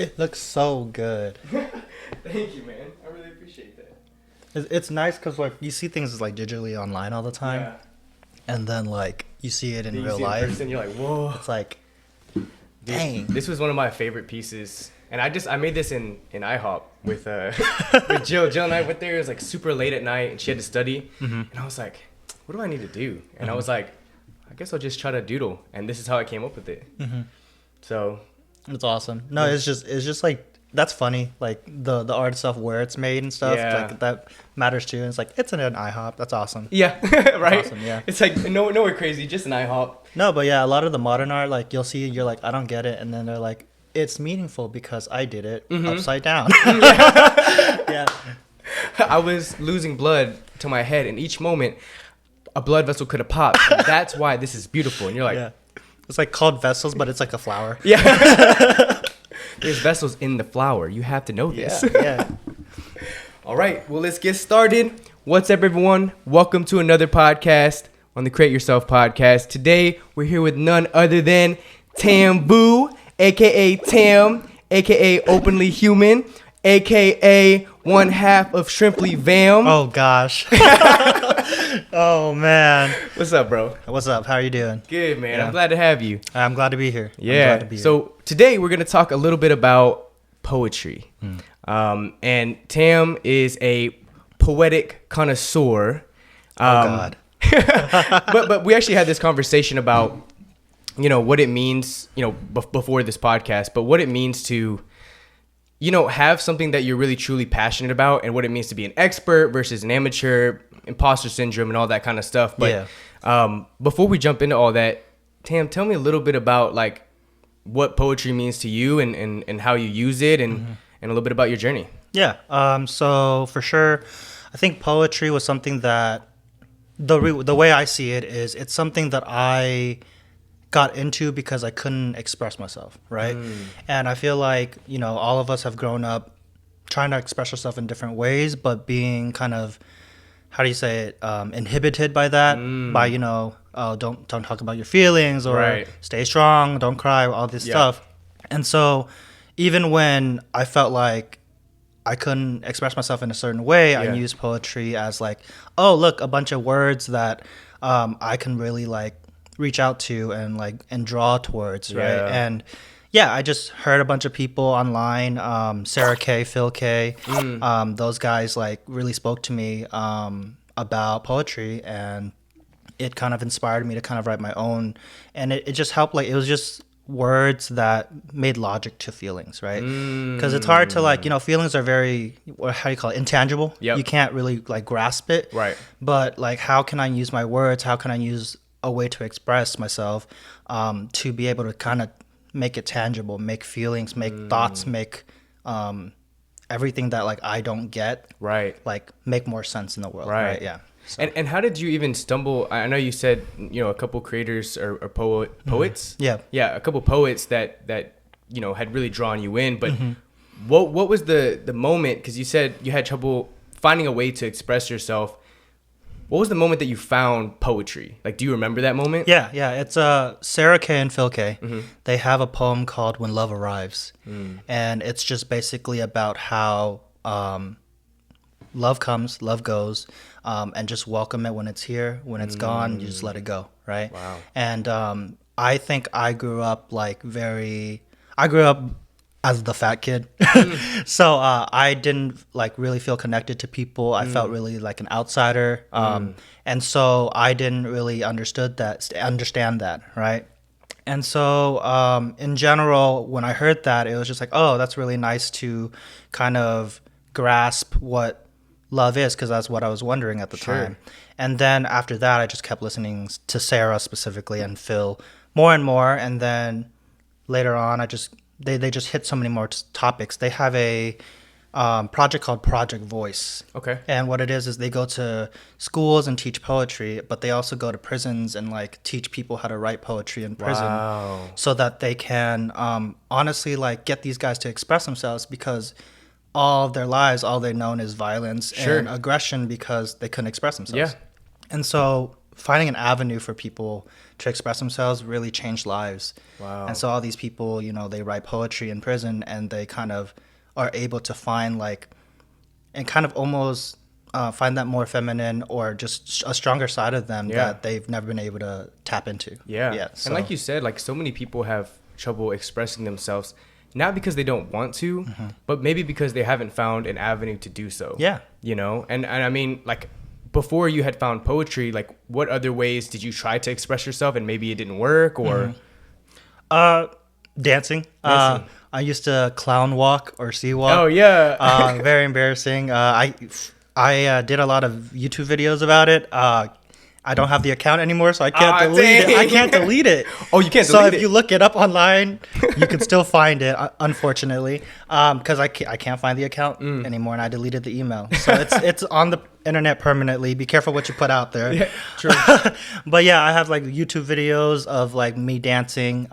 It looks so good. Thank you, man. I really appreciate that. It's nice because like you see things like digitally online all the time, Yeah. and then like you see it in Then you real see it in life. person, you're like, whoa. It's like, Dude, dang. this was one of my favorite pieces. And I made this in IHOP with with Jill. Jill and I went there. It was like super late at night, and she had to study. Mm-hmm. And I was like, what do I need to do? And I was like, I guess I'll just try to doodle. And this is how I came up with it. Mm-hmm. So It's awesome. No, it's just like that's funny. Like the art stuff where it's made and stuff. Yeah. Like that matters too. And it's like it's in an IHOP. That's awesome. yeah, right. awesome, yeah. It's like nowhere crazy, just an IHOP. No, but yeah, a lot of the modern art, like you'll see, you're like, I don't get it, and then they're like, it's meaningful because I did it upside down. Yeah. I was losing blood to my head, and each moment, a blood vessel could have popped. And that's why this is beautiful. And you're like, Yeah. It's like called vessels, but it's like a flower. yeah. There's vessels in the flower. You have to know this. Yeah. All right. Well, let's get started. What's up, everyone? Welcome to another podcast on the Create Yourself podcast. Today, we're here with none other than Tam Vu, a.k.a. Tam, a.k.a. Openly Human, a.k.a. one half of Shrimply Vam. Oh gosh. Oh man. What's up, bro? What's up? How are you doing? Good, man. Yeah. I'm glad to have you. I'm glad to be here. I'm Yeah. glad to be here. So today we're going to talk a little bit about poetry. And Tam is a poetic connoisseur. Oh God. but we actually had this conversation about, what it means, before this podcast, but what it means to, have something that you're really truly passionate about and what it means to be an expert versus an amateur, imposter syndrome and all that kind of stuff. But before we jump into all that, Tam, tell me a little bit about like what poetry means to you and how you use it and a little bit about your journey. Yeah. So for sure, I think poetry was something that the way I see it is it's something that I got into because I couldn't express myself, right? And I feel like, all of us have grown up trying to express yourself in different ways, but being kind of, how do you say it, inhibited by that, by, don't talk about your feelings or Right. stay strong, don't cry, all this stuff. And so even when I felt like I couldn't express myself in a certain way, I used poetry as like, oh, look, a bunch of words that I can really like reach out to and draw towards, right? And I just heard a bunch of people online, Sarah K, Phil K, those guys like really spoke to me about poetry, and it kind of inspired me to kind of write my own, and it just helped. Like it was just words that made logic to feelings, right? Because it's hard to like, feelings are very, how do you call it, intangible. Yep. You can't really like grasp it, Right. but like how can I use my words, how can I use a way to express myself to be able to kind of make it tangible, make feelings, make thoughts, make everything that like I don't get, Right. like make more sense in the world, Right. right? Yeah. So, And how did you even stumble? I know you said, a couple creators or poets. yeah. Yeah, a couple poets that had really drawn you in. But what was the moment? Because you said you had trouble finding a way to express yourself. What was the moment that you found poetry? Like, do you remember that moment? Yeah. It's Sarah K and Phil K. They have a poem called "When Love Arrives," and it's just basically about how love comes, love goes, and just welcome it when it's here. When it's gone, you just let it go, right? Wow. And I think I grew up as the fat kid. So I didn't like really feel connected to people. I felt really like an outsider. And so I didn't really understand that, right? And so in general, when I heard that, it was just like, oh, that's really nice to kind of grasp what love is, because that's what I was wondering at the time. And then after that, I just kept listening to Sarah specifically and Phil more and more. And then later on, they just hit so many more topics. They have a project called Project Voice. Okay. And what it is they go to schools and teach poetry, but they also go to prisons and like teach people how to write poetry in prison. Wow. So that they can honestly like get these guys to express themselves, because all of their lives, all they've known is violence and aggression because they couldn't express themselves. Yeah. And so finding an avenue for people to express themselves really changed lives. Wow. And so all these people, you know, they write poetry in prison, and they kind of are able to find like, and kind of almost find that more feminine or just a stronger side of them that they've never been able to tap into. Yeah. So, and like you said, like so many people have trouble expressing themselves, not because they don't want to, but maybe because they haven't found an avenue to do so. Yeah. You know, and I mean, like before you had found poetry, like what other ways did you try to express yourself and maybe it didn't work, or? Dancing. I used to clown walk or sea walk. Oh yeah. Very embarrassing. I did a lot of YouTube videos about it. I don't have the account anymore, so I can't delete it. I can't delete it. Oh, you can't delete it. So it? if you look it up online, you can still find it, unfortunately, because I can't find the account anymore, and I deleted the email. So it's on the internet permanently. Be careful what you put out there. Yeah, true. But yeah, I have like YouTube videos of like me dancing,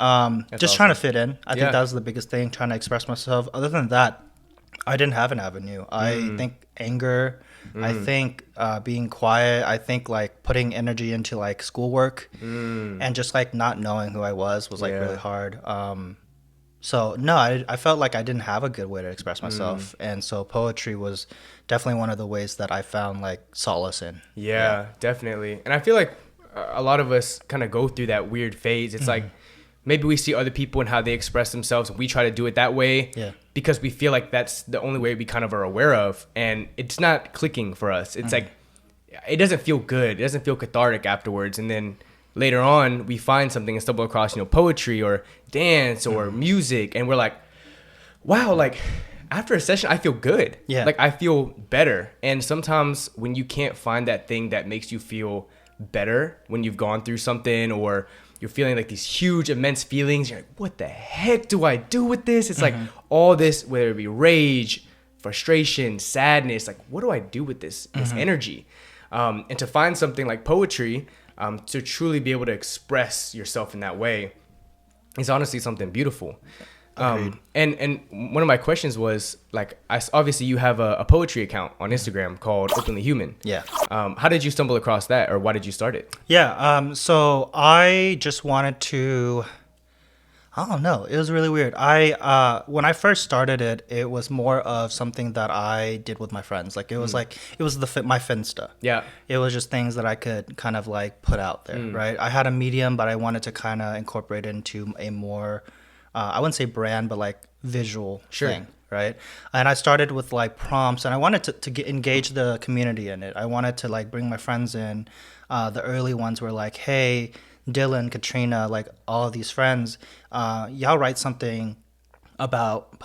just trying to fit in. I think that was the biggest thing, trying to express myself. Other than that, I didn't have an avenue. I think anger. I think being quiet. I think like putting energy into like schoolwork and just like not knowing who I was like really hard. So no, I felt like I didn't have a good way to express myself, and so poetry was definitely one of the ways that I found like solace in. Yeah, definitely. And I feel like a lot of us kind of go through that weird phase. It's like maybe we see other people and how they express themselves, and we try to do it that way because we feel like that's the only way we kind of are aware of, and it's not clicking for us. It's like it doesn't feel good. It doesn't feel cathartic afterwards, and then later on we find something and stumble across, you know, poetry or dance or music, and we're like, wow, like after a session I feel good. Like I feel better. And sometimes when you can't find that thing that makes you feel better when you've gone through something, or you're feeling like these huge immense feelings, you're like, what the heck do I do with this? It's like all this, whether it be rage, frustration, sadness, like what do I do with this energy? And to find something like poetry, to truly be able to express yourself in that way is honestly something beautiful. And one of my questions was like, obviously you have a poetry account on Instagram called Openly Human. Yeah. How did you stumble across that, or why did you start it? Yeah. So I just wanted to, I don't know. It was really weird. When I first started it, it was more of something that I did with my friends. Like it was my Finsta. Yeah. It was just things that I could kind of like put out there, right? I had a medium, but I wanted to kind of incorporate it into a more, I wouldn't say brand, but like visual thing, right? And I started with like prompts, and I wanted to engage the community in it. I wanted to like bring my friends in. The early ones were like, hey, Dylan, Katrina, like all of these friends, y'all write something about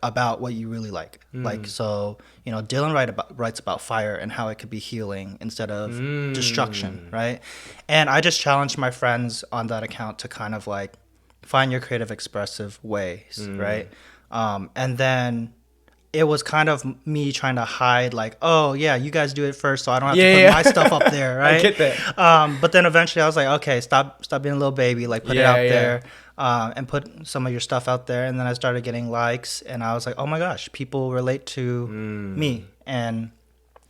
about what you really like. Like, so, you know, Dylan writes about fire and how it could be healing instead of destruction, right? And I just challenged my friends on that account to kind of like find your creative expressive ways, right? And then it was kind of me trying to hide like, oh yeah, you guys do it first, so I don't have to put my stuff up there, right? I get that. But then eventually I was like, okay, stop being a little baby, like put it out there, and put some of your stuff out there. And then I started getting likes, and I was like, oh my gosh, people relate to me. And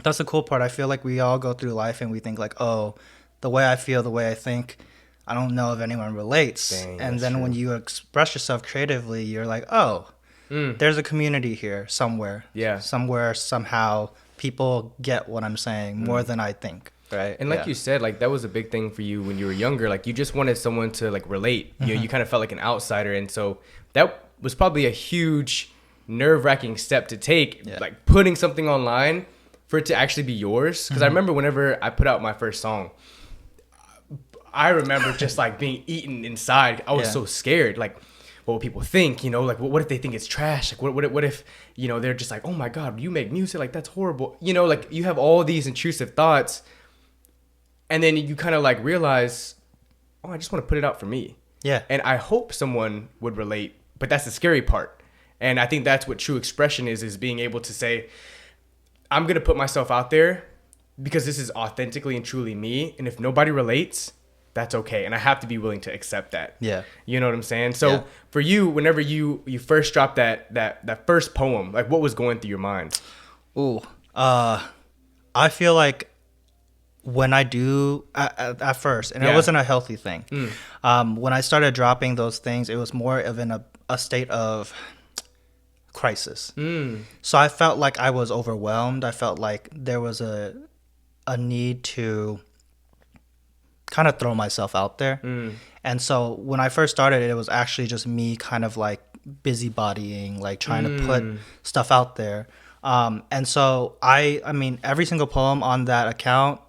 that's the cool part. I feel like we all go through life and we think like, oh, the way I feel, the way I think, I don't know if anyone relates. Dang, and then when you express yourself creatively, you're like, oh, there's a community here somewhere. Yeah. Somewhere, somehow, people get what I'm saying more than I think. Right. And like you said, like that was a big thing for you when you were younger. Like you just wanted someone to like relate. You know, you kind of felt like an outsider. And so that was probably a huge nerve-wracking step to take, like putting something online for it to actually be yours. Because I remember whenever I put out my first song, I remember just like being eaten inside. I was so scared. Like, what will people think? You know, like what if they think it's trash? Like what if, you know, they're just like, oh my God, you make music, like that's horrible. You know, like you have all these intrusive thoughts, and then you kind of like realize, oh, I just want to put it out for me. Yeah. And I hope someone would relate, but that's the scary part. And I think that's what true expression is being able to say, I'm going to put myself out there because this is authentically and truly me. And if nobody relates, that's okay. And I have to be willing to accept that. Yeah. You know what I'm saying? So for you, whenever you first dropped that first poem, like what was going through your mind? Ooh, I feel like when I do at first, and Yeah. it wasn't a healthy thing. When I started dropping those things, it was more of in a state of crisis. So I felt like I was overwhelmed. I felt like there was a need to kind of throw myself out there. And so when I first started, it was actually just me kind of like busybodying, like trying to put stuff out there. And so I mean, every single poem on that account,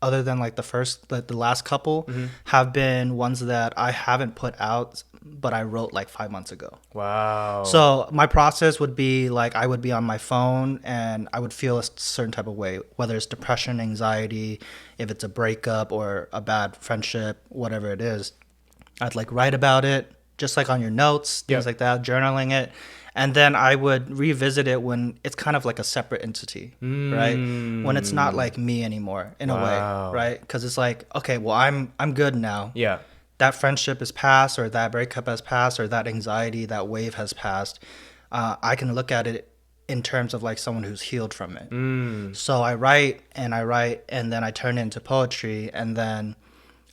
other than like the last couple, have been ones that I haven't put out, but I wrote like 5 months ago. Wow. So my process would be like, I would be on my phone and I would feel a certain type of way, whether it's depression, anxiety, if it's a breakup or a bad friendship, whatever it is. I'd like write about it, just like on your notes, things like that, journaling it. And then I would revisit it when it's kind of like a separate entity, right? When it's not like me anymore in a way, right? Because it's like, okay, well, I'm good now. Yeah. That friendship is past, or that breakup has passed, or that anxiety, that wave has passed. I can look at it in terms of like someone who's healed from it. So I write, and then I turn it into poetry, and then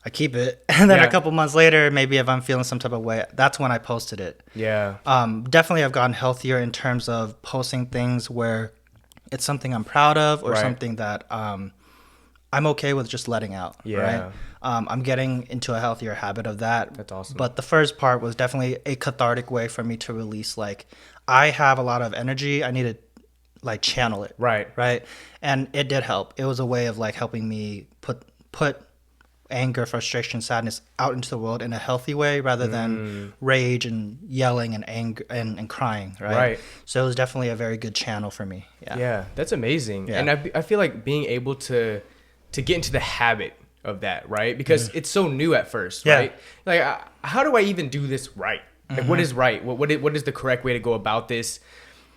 I keep it. And then a couple months later, maybe if I'm feeling some type of way, that's when I posted it. Yeah. Definitely I've gotten healthier in terms of posting things where it's something I'm proud of, or something that I'm okay with just letting out. Right? I'm getting into a healthier habit of that. That's awesome. But the first part was definitely a cathartic way for me to release, like, I have a lot of energy. I need to like channel it. Right. And it did help. It was a way of like helping me put anger, frustration, sadness out into the world in a healthy way, rather than rage and yelling and anger and crying. Right. So it was definitely a very good channel for me. Yeah, that's amazing. And I feel like being able to get into the habit of that, right? Because it's so new at first, right? Like, how do I even do this right? Like, what is right? What is the correct way to go about this?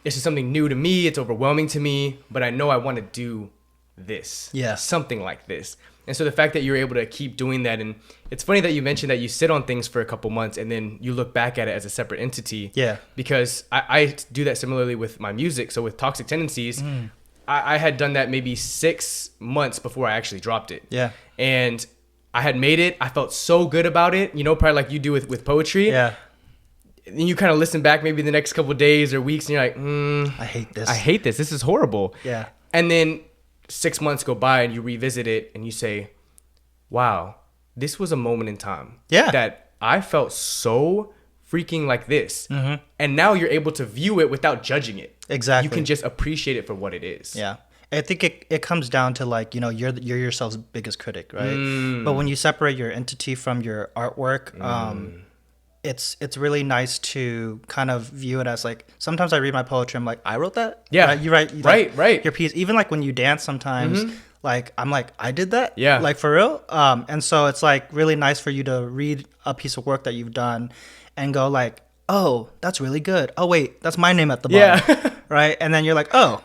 This is something new to me. It's overwhelming to me, but I know I want to do this. Something like this. And so the fact that you're able to keep doing that, and it's funny that you mentioned that you sit on things for a couple months and then you look back at it as a separate entity. Because I do that similarly with my music. So with Toxic Tendencies, I had done that maybe 6 months before I actually dropped it. And I had made it. I felt so good about it, you know, probably like you do with poetry. And you kind of listen back maybe the next couple of days or weeks and you're like, I hate this. I hate this. This is horrible. And then 6 months go by and you revisit it and you say, wow, this was a moment in time that I felt so freaking like this. And now you're able to view it without judging it. You can just appreciate it for what it is. I think it comes down to like, you know, you're yourself's biggest critic, right? But when you separate your entity from your artwork, it's really nice to kind of view it as like, sometimes I read my poetry, I'm like, I wrote that? Right? You write like, your piece. Even like when you dance sometimes, like I'm like, I did that? Like for real? And so it's like really nice for you to read a piece of work that you've done and go like, oh, that's really good. Oh wait, that's my name at the bottom. Right? And then you're like, oh,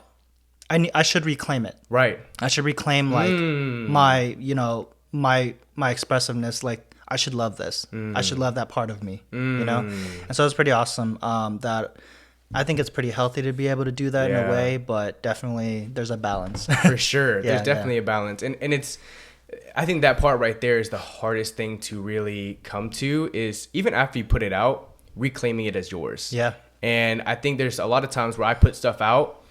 I should reclaim it. I should reclaim like my, you know, my expressiveness. Like, I should love this. I should love that part of me, you know? And so it's pretty awesome that I think it's pretty healthy to be able to do that in a way, but definitely there's a balance. For sure. There's definitely a balance. And it's, I think that part right there is the hardest thing to really come to, is even after you put it out, reclaiming it as yours. And I think there's a lot of times where I put stuff out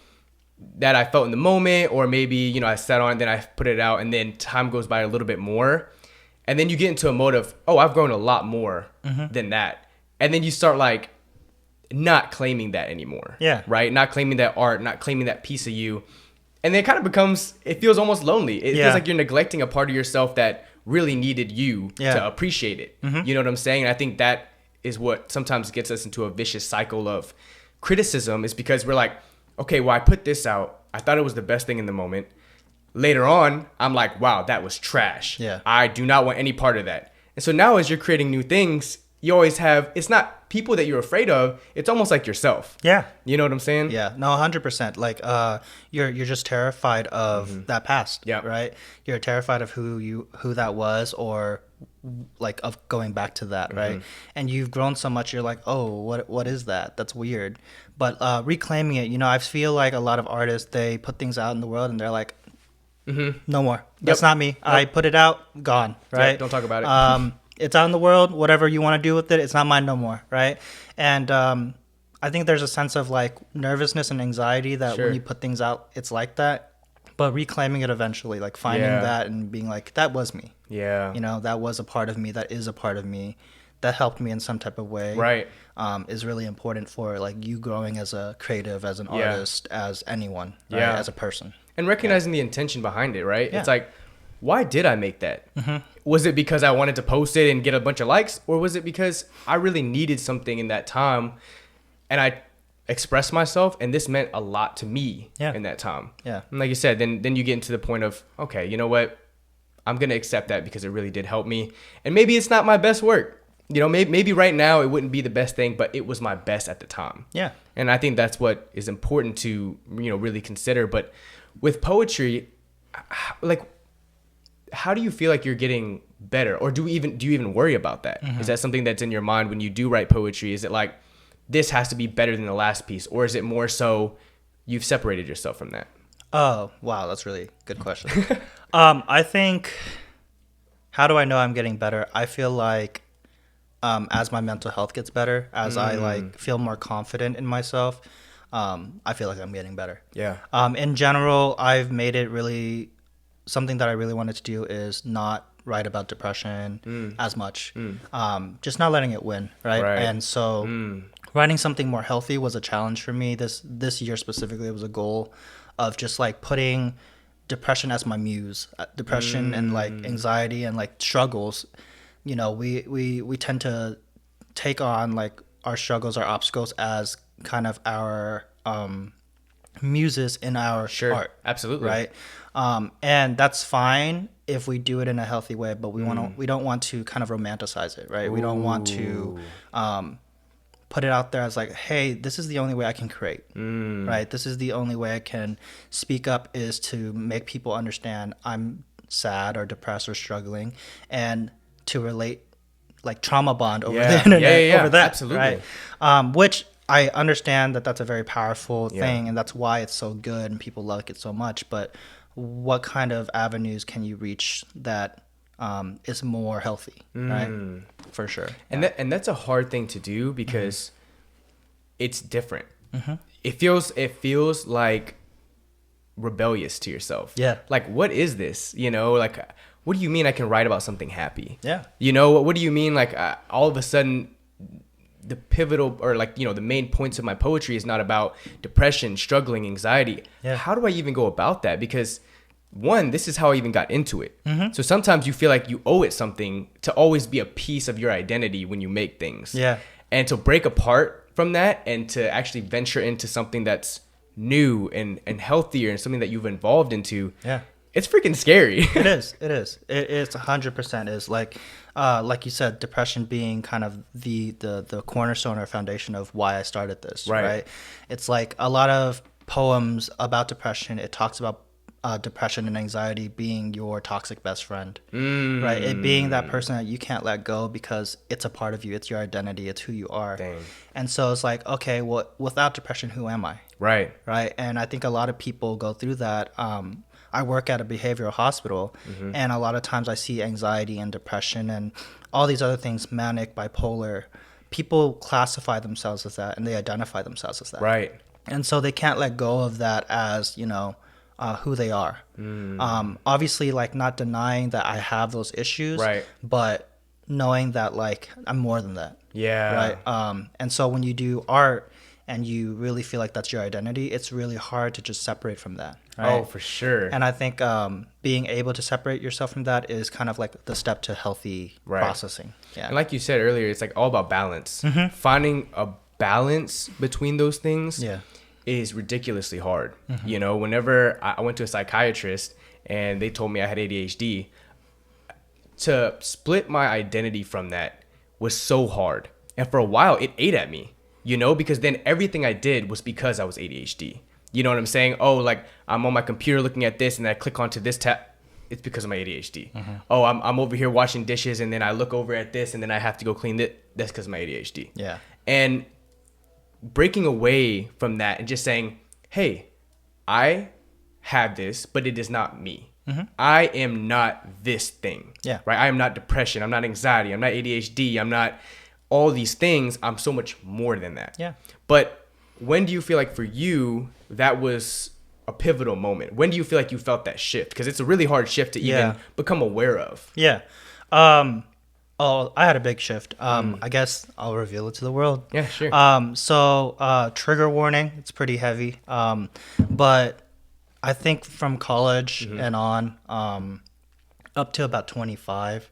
that I felt in the moment, or maybe, you know, I sat on it, then I put it out, and then time goes by a little bit more. And then you get into a mode of, oh, I've grown a lot more than that. And then you start like not claiming that anymore. Right? Not claiming that art, not claiming that piece of you. And then it kind of becomes, it feels almost lonely. It feels like you're neglecting a part of yourself that really needed you to appreciate it. You know what I'm saying? And I think that is what sometimes gets us into a vicious cycle of criticism, is because we're like, okay, well, I put this out. I thought it was the best thing in the moment. Later on, I'm like, wow, that was trash. I do not want any part of that. And so now as you're creating new things, you always have, it's not people that you're afraid of. It's almost like yourself. You know what I'm saying? No, 100%. Like, you're just terrified of that past. Right? You're terrified of who that was, or like of going back to that, right? And you've grown so much, you're like, oh, what is that? That's weird. But reclaiming it, you know, I feel like a lot of artists, they put things out in the world and they're like, No more. That's not me. I put it out, gone, right? Yep, don't talk about it. It's out in the world. Whatever you want to do with it, it's not mine no more, right? And I think there's a sense of like nervousness and anxiety that when you put things out, it's like that. But reclaiming it eventually, like finding that and being like, that was me. Yeah. You know, that was a part of me. That is a part of me. That helped me in some type of way. Right. Is really important for like you growing as a creative, as an artist, as anyone, right? As a person. And recognizing the intention behind it, right? Yeah. It's like, why did I make that? Was it because I wanted to post it and get a bunch of likes? Or was it because I really needed something in that time and I expressed myself and this meant a lot to me in that time? Yeah. And like you said, then you get into the point of, okay, you know what? I'm going to accept that because it really did help me. And maybe it's not my best work. You know, maybe right now it wouldn't be the best thing, but it was my best at the time. Yeah. And I think that's what is important to, you know, really consider. But with poetry, like, how do you feel like you're getting better? Or do you even worry about that? Is that something that's in your mind when you do write poetry? Is it like, this has to be better than the last piece? Or is it more so you've separated yourself from that? Oh, wow. That's really good question. I think, how do I know I'm getting better? I feel like as my mental health gets better, as I like feel more confident in myself, I feel like I'm getting better. Yeah. In general, I've made it really something that I really wanted to do is not write about depression as much. Just not letting it win, right? And so writing something more healthy was a challenge for me. This year specifically, it was a goal of just like putting depression as my muse. Depression and like anxiety and like struggles. You know, we tend to take on like our struggles, our obstacles as kind of our muses in our art. Absolutely. Right. And that's fine if we do it in a healthy way, but we don't want to kind of romanticize it, right? We don't want to put it out there as like, hey, this is the only way I can create, right? This is the only way I can speak up is to make people understand I'm sad or depressed or struggling, and to relate like trauma bond over the internet over that, absolutely. Right? Which I understand that that's a very powerful thing, and that's why it's so good and people like it so much. But what kind of avenues can you reach that is more healthy, right? For sure. And that's a hard thing to do because it's different. It feels like rebellious to yourself. Yeah. Like, what is this? You know, like, what do you mean I can write about something happy? Yeah. You know, what do you mean like all of a sudden the pivotal or like, you know, the main points of my poetry is not about depression, struggling, anxiety. Yeah. How do I even go about that? Because one, this is how I even got into it. So sometimes you feel like you owe it something to always be a piece of your identity when you make things. Yeah. And to break apart from that and to actually venture into something that's new and healthier and something that you've evolved into. Yeah. It's freaking scary. It is. It's 100% is like you said, depression being kind of the cornerstone or foundation of why I started this. Right. It's like a lot of poems about depression. It talks about depression and anxiety being your toxic best friend. Right. It being that person that you can't let go because it's a part of you. It's your identity. It's who you are. Dang. And so it's like, okay, well, without depression, who am I? Right. And I think a lot of people go through that. I work at a behavioral hospital, and a lot of times I see anxiety and depression and all these other things, manic, bipolar. People classify themselves as that, and they identify themselves as that. Right. And so they can't let go of that as, you know, who they are. Obviously, like, not denying that I have those issues, Right. but knowing that, like, I'm more than that. Yeah. Right. And so when you do art and you really feel like that's your identity, it's really hard to just separate from that. Right? Oh, for sure. And I think being able to separate yourself from that is kind of like the step to healthy processing. Yeah. And like you said earlier, it's like all about balance. Finding a balance between those things is ridiculously hard. You know, whenever I went to a psychiatrist and they told me I had ADHD, to split my identity from that was so hard. And for a while, it ate at me, you know, because then everything I did was because I was ADHD. You know what I'm saying? Oh, like I'm on my computer looking at this and I click onto this tab. It's because of my ADHD. Oh, I'm over here washing dishes and then I look over at this and then I have to go clean it. That's because of my ADHD. Yeah. And breaking away from that and just saying, hey, I have this, but it is not me. I am not this thing. Yeah. Right. I am not depression. I'm not anxiety. I'm not ADHD. I'm not all these things. I'm so much more than that. Yeah. But when do you feel like for you that was a pivotal moment? When do you feel like you felt that shift? Because it's a really hard shift to even become aware of. Yeah. I had a big shift. I guess I'll reveal it to the world. Yeah, sure. So trigger warning, it's pretty heavy. But I think from college and on, up to about 25.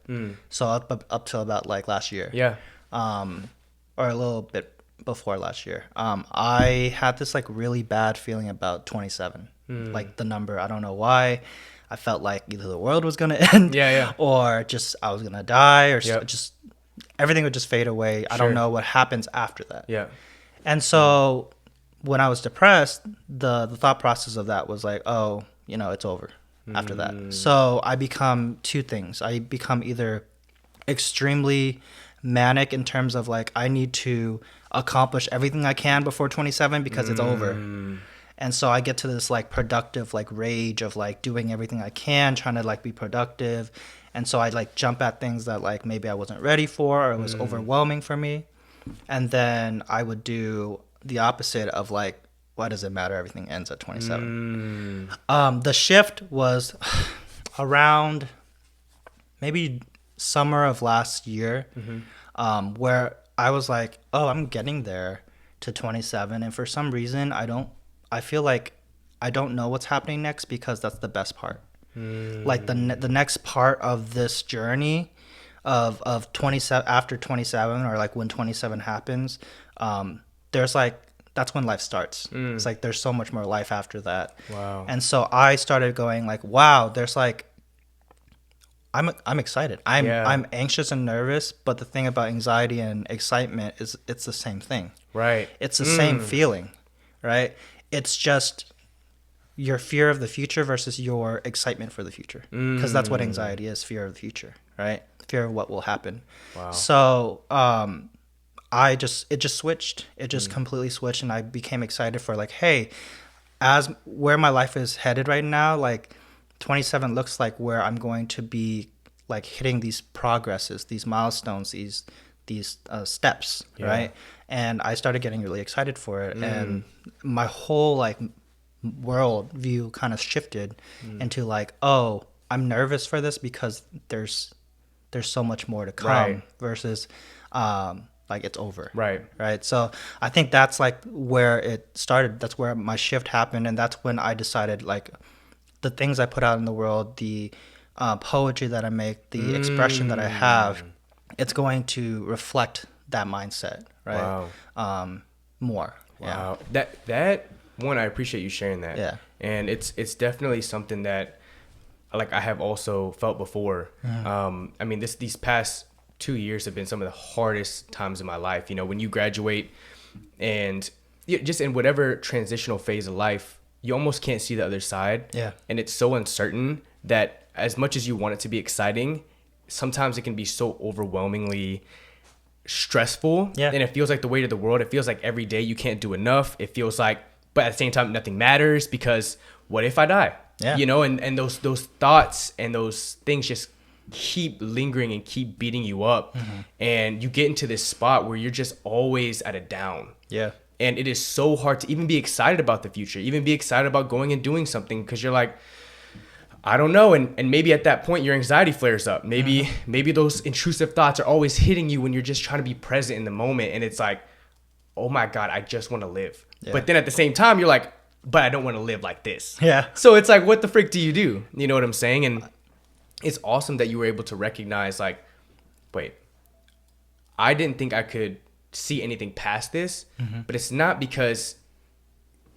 So up to about like last year. Yeah. Or a little bit before last year. I had this like really bad feeling about 27. Like the number, I don't know why. I felt like either the world was going to end or just I was going to die or just everything would just fade away. I don't know what happens after that. Yeah. And so when I was depressed, the thought process of that was like, oh, you know, it's over after that. So I become two things. I become either extremely manic in terms of like I need to accomplish everything I can before 27 because it's over. And so I get to this like productive like rage of like doing everything I can, trying to like be productive. And so I like jump at things that like maybe I wasn't ready for or it was overwhelming for me. And then I would do the opposite of like, why does it matter? Everything ends at 27. The shift was around maybe summer of last year, where I was like, oh, I'm getting there to 27. And for some reason, I feel like I don't know what's happening next because that's the best part. Like the next part of this journey of 27 after 27 or like when 27 happens, there's like that's when life starts. It's like there's so much more life after that. Wow. And so I started going like, wow, there's like I'm excited. I'm anxious and nervous, but the thing about anxiety and excitement is it's the same thing. Right. It's the same feeling, right? It's just your fear of the future versus your excitement for the future. Because that's what anxiety is, fear of the future, right? Fear of what will happen. Wow. So it just switched. It just completely switched, and I became excited for like, hey, as where my life is headed right now, like 27 looks like where I'm going to be like hitting these progresses, these milestones, these steps, right? And I started getting really excited for it, and my whole like world view kind of shifted into like, oh, I'm nervous for this because there's so much more to come versus like it's over. Right. So I think that's like where it started. That's where my shift happened, and that's when I decided like the things I put out in the world, the poetry that I make, the expression that I have, it's going to reflect that mindset, right? Wow. More. Wow. That one, I appreciate you sharing that. Yeah. And it's definitely something that like I have also felt before. I mean, these past 2 years have been some of the hardest times in my life. You know, when you graduate and just in whatever transitional phase of life, you almost can't see the other side. Yeah. And it's so uncertain that as much as you want it to be exciting, sometimes it can be so overwhelmingly stressful. Yeah. And it feels like the weight of the world. It feels like every day you can't do enough. It feels like, but at the same time, nothing matters because what if I die? Yeah. You know, and those thoughts and those things just keep lingering and keep beating you up. And you get into this spot where you're just always at a down. Yeah. And it is so hard to even be excited about the future, even be excited about going and doing something because you're like, I don't know. And maybe at that point, your anxiety flares up. Maybe those intrusive thoughts are always hitting you when you're just trying to be present in the moment. And it's like, oh my God, I just want to live. Yeah. But then at the same time, you're like, but I don't want to live like this. Yeah. So it's like, what the frick do? You know what I'm saying? And it's awesome that you were able to recognize like, wait, I didn't think I could see anything past this, but it's not because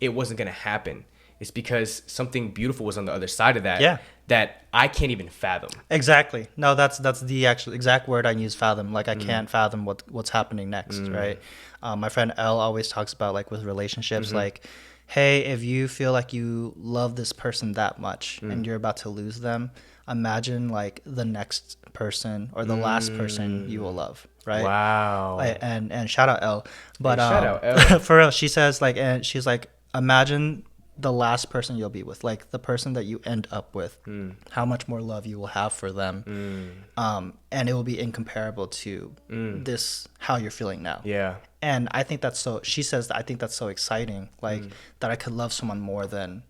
it wasn't going to happen. It's because something beautiful was on the other side of that that I can't even fathom. Exactly. No, that's the actual exact word I use, fathom. Like I can't fathom what's happening next, right? My friend Elle always talks about like with relationships, like, hey, if you feel like you love this person that much and you're about to lose them, imagine like the next person or the last person you will love, right? Wow. And shout out Elle. But shout out Elle. for real, she says like, and she's like, imagine the last person you'll be with, like the person that you end up with, how much more love you will have for them. And it will be incomparable to this, how you're feeling now. Yeah. And I think that's so, she says that I think that's so exciting, like that I could love someone more than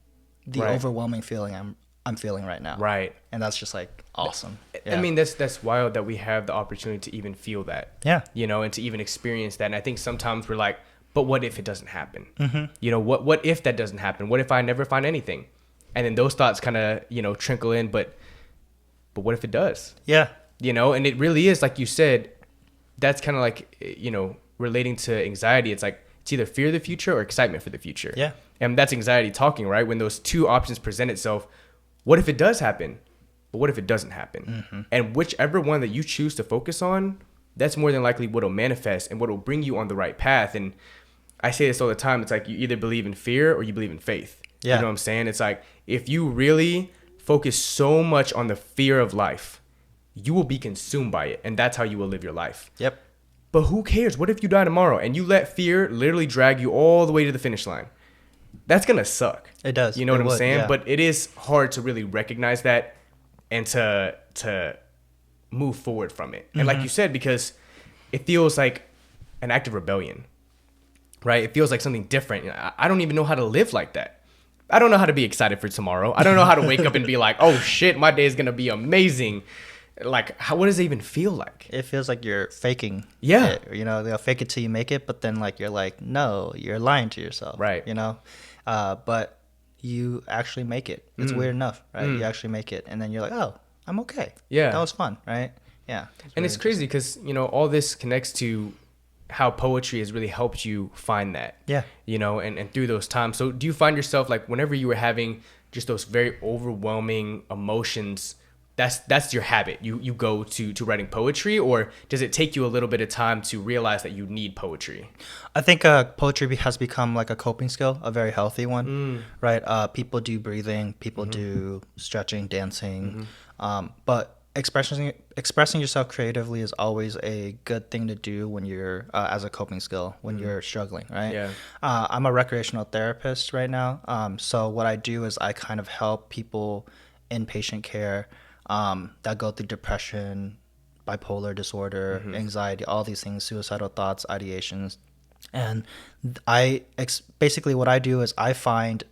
the overwhelming feeling I'm feeling right now. Right. And that's just like awesome. I mean, that's wild that we have the opportunity to even feel that. Yeah. You know, and to even experience that. And I think sometimes we're like, but what if it doesn't happen? You know, what if that doesn't happen? What if I never find anything? And then those thoughts kind of, you know, trickle in, but what if it does? Yeah. You know, and it really is, like you said, that's kind of like, you know, relating to anxiety. It's like, it's either fear of the future or excitement for the future. Yeah. And that's anxiety talking, right? When those two options present itself, what if it does happen? But what if it doesn't happen? And whichever one that you choose to focus on, that's more than likely what will manifest and what will bring you on the right path. And I say this all the time. It's like you either believe in fear or you believe in faith. Yeah. You know what I'm saying? It's like if you really focus so much on the fear of life, you will be consumed by it. And that's how you will live your life. Yep. But who cares? What if you die tomorrow and you let fear literally drag you all the way to the finish line? That's going to suck. It does. You know what I'm would, saying? Yeah. But it is hard to really recognize that and to move forward from it. And like you said, because it feels like an act of rebellion, right? It feels like something different. I don't even know how to live like that. I don't know how to be excited for tomorrow. I don't know how to wake up and be like, oh shit, my day is going to be amazing. Like, what does it even feel like? It feels like you're faking. Yeah. It. You know, they'll fake it till you make it, but then like you're like, no, you're lying to yourself. Right. You know, but you actually make it. It's weird enough, right? You actually make it, and then you're like, oh, I'm okay. Yeah. That was fun, right? Yeah. And it's crazy because, you know, all this connects to how poetry has really helped you find that. Yeah. You know, and through those times. So do you find yourself like whenever you were having just those very overwhelming emotions, that's your habit? You go to writing poetry, or does it take you a little bit of time to realize that you need poetry? I think poetry has become like a coping skill, a very healthy one, right? People do breathing, people do stretching, dancing, but expressing yourself creatively is always a good thing to do when you're as a coping skill when you're struggling, right? Yeah. I'm a recreational therapist right now, so what I do is I kind of help people in patient care that go through depression, bipolar disorder, anxiety, all these things, suicidal thoughts, ideations. And basically what I do is I find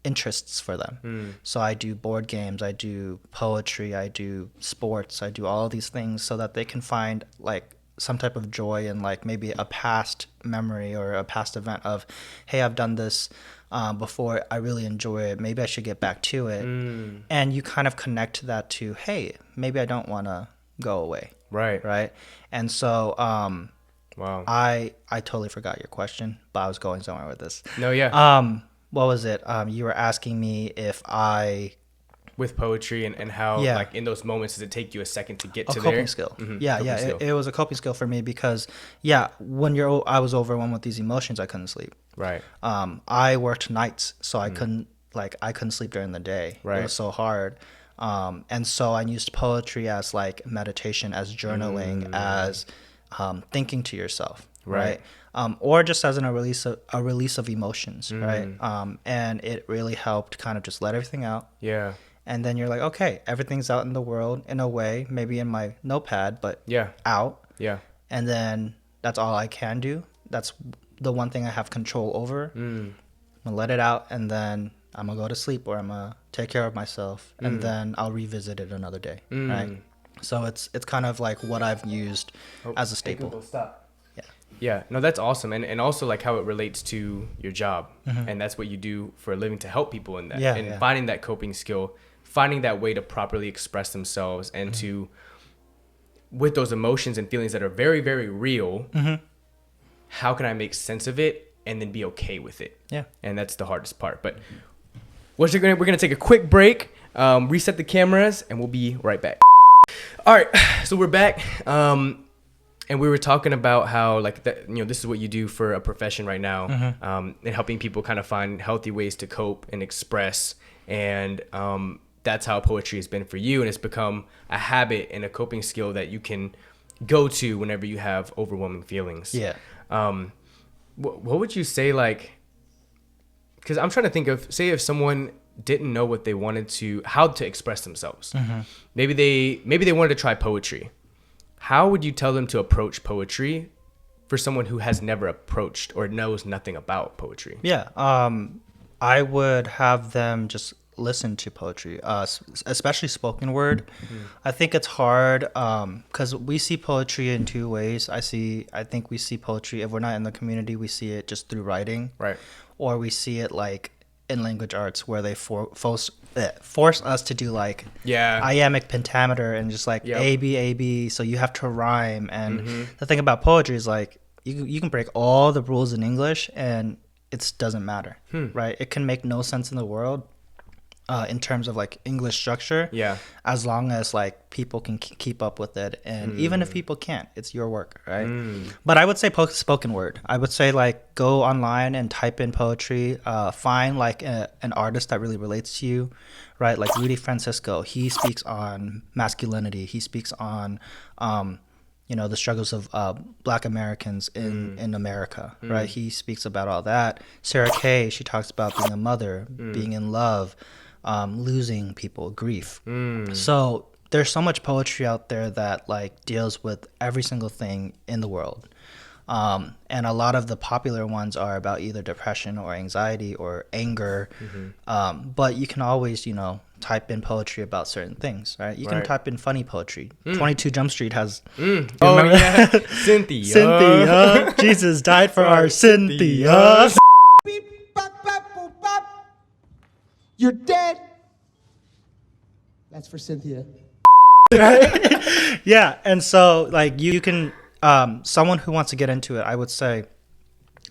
interests for them. So I do board games, I do poetry, I do sports, I do all these things so that they can find like some type of joy in like maybe a past memory or a past event of, hey, I've done this before, I really enjoy it, maybe I should get back to it. And you kind of connect that to, hey, maybe I don't want to go away. Right. And so Wow. I totally forgot your question, but I was going somewhere with this. No, yeah. What was it? You were asking me if I With poetry and how like in those moments does it take you a second to get to there? coping skill. It was a coping skill for me because when I was overwhelmed with these emotions, I couldn't sleep. Right. I worked nights, so I couldn't sleep during the day. Right. It was so hard. And so I used poetry as like meditation, as journaling, as thinking to yourself, right? Or just as a release of emotions, right? And it really helped kind of just let everything out. Yeah. And then you're like, okay, everything's out in the world in a way, maybe in my notepad, but out. Yeah. And then that's all I can do. That's the one thing I have control over. I'm gonna let it out, and then I'm gonna go to sleep, or I'm gonna take care of myself, and then I'll revisit it another day, right? So it's kind of like what I've used as a staple. Google, stop. Yeah, no, that's awesome. And also like how it relates to your job. And that's what you do for a living to help people in that. And finding that coping skill, finding that way to properly express themselves and to, with those emotions and feelings that are very, very real, how can I make sense of it and then be okay with it? Yeah. And that's the hardest part. But we're going to take a quick break, reset the cameras, and we'll be right back. All right, so we're back. And we were talking about how like that, this is what you do for a profession right now, and helping people kind of find healthy ways to cope and express. And that's how poetry has been for you. And it's become a habit and a coping skill that you can go to whenever you have overwhelming feelings. Yeah. What would you say, like, because I'm trying to think of, say if someone didn't know what they wanted to, how to express themselves. Mm-hmm. Maybe they wanted to try poetry. How would you tell them to approach poetry for someone who has never approached or knows nothing about poetry? Yeah. I would have them just listen to poetry, especially spoken word. Mm-hmm. I think it's hard because we see poetry in two ways. I think we see poetry, if we're not in the community, we see it just through writing. Right. Or we see it like in language arts where they force us to do like iambic pentameter and just like A, B, A, B. So you have to rhyme. And the thing about poetry is like you can break all the rules in English and it doesn't matter, right? It can make no sense in the world in terms of like English structure, as long as like people can keep up with it. And even if people can't, it's your work, right? But I would say spoken word. I would say like go online and type in poetry, find like an artist that really relates to you, right? Like Rudy Francisco, he speaks on masculinity. He speaks on the struggles of Black Americans in America, right? He speaks about all that. Sarah Kay, she talks about being a mother, being in love, losing people, grief. So there's so much poetry out there that like deals with every single thing in the world. And a lot of the popular ones are about either depression or anxiety or anger. But you can always, type in poetry about certain things, right? You can type in funny poetry. 22 Jump Street has... Oh, yeah. Cynthia. Cynthia. Jesus died for our Cynthia. Beep, bop, bop, boop, bop. You're dead. That's for Cynthia. Right? Yeah. And so, like, you can... someone who wants to get into it, I would say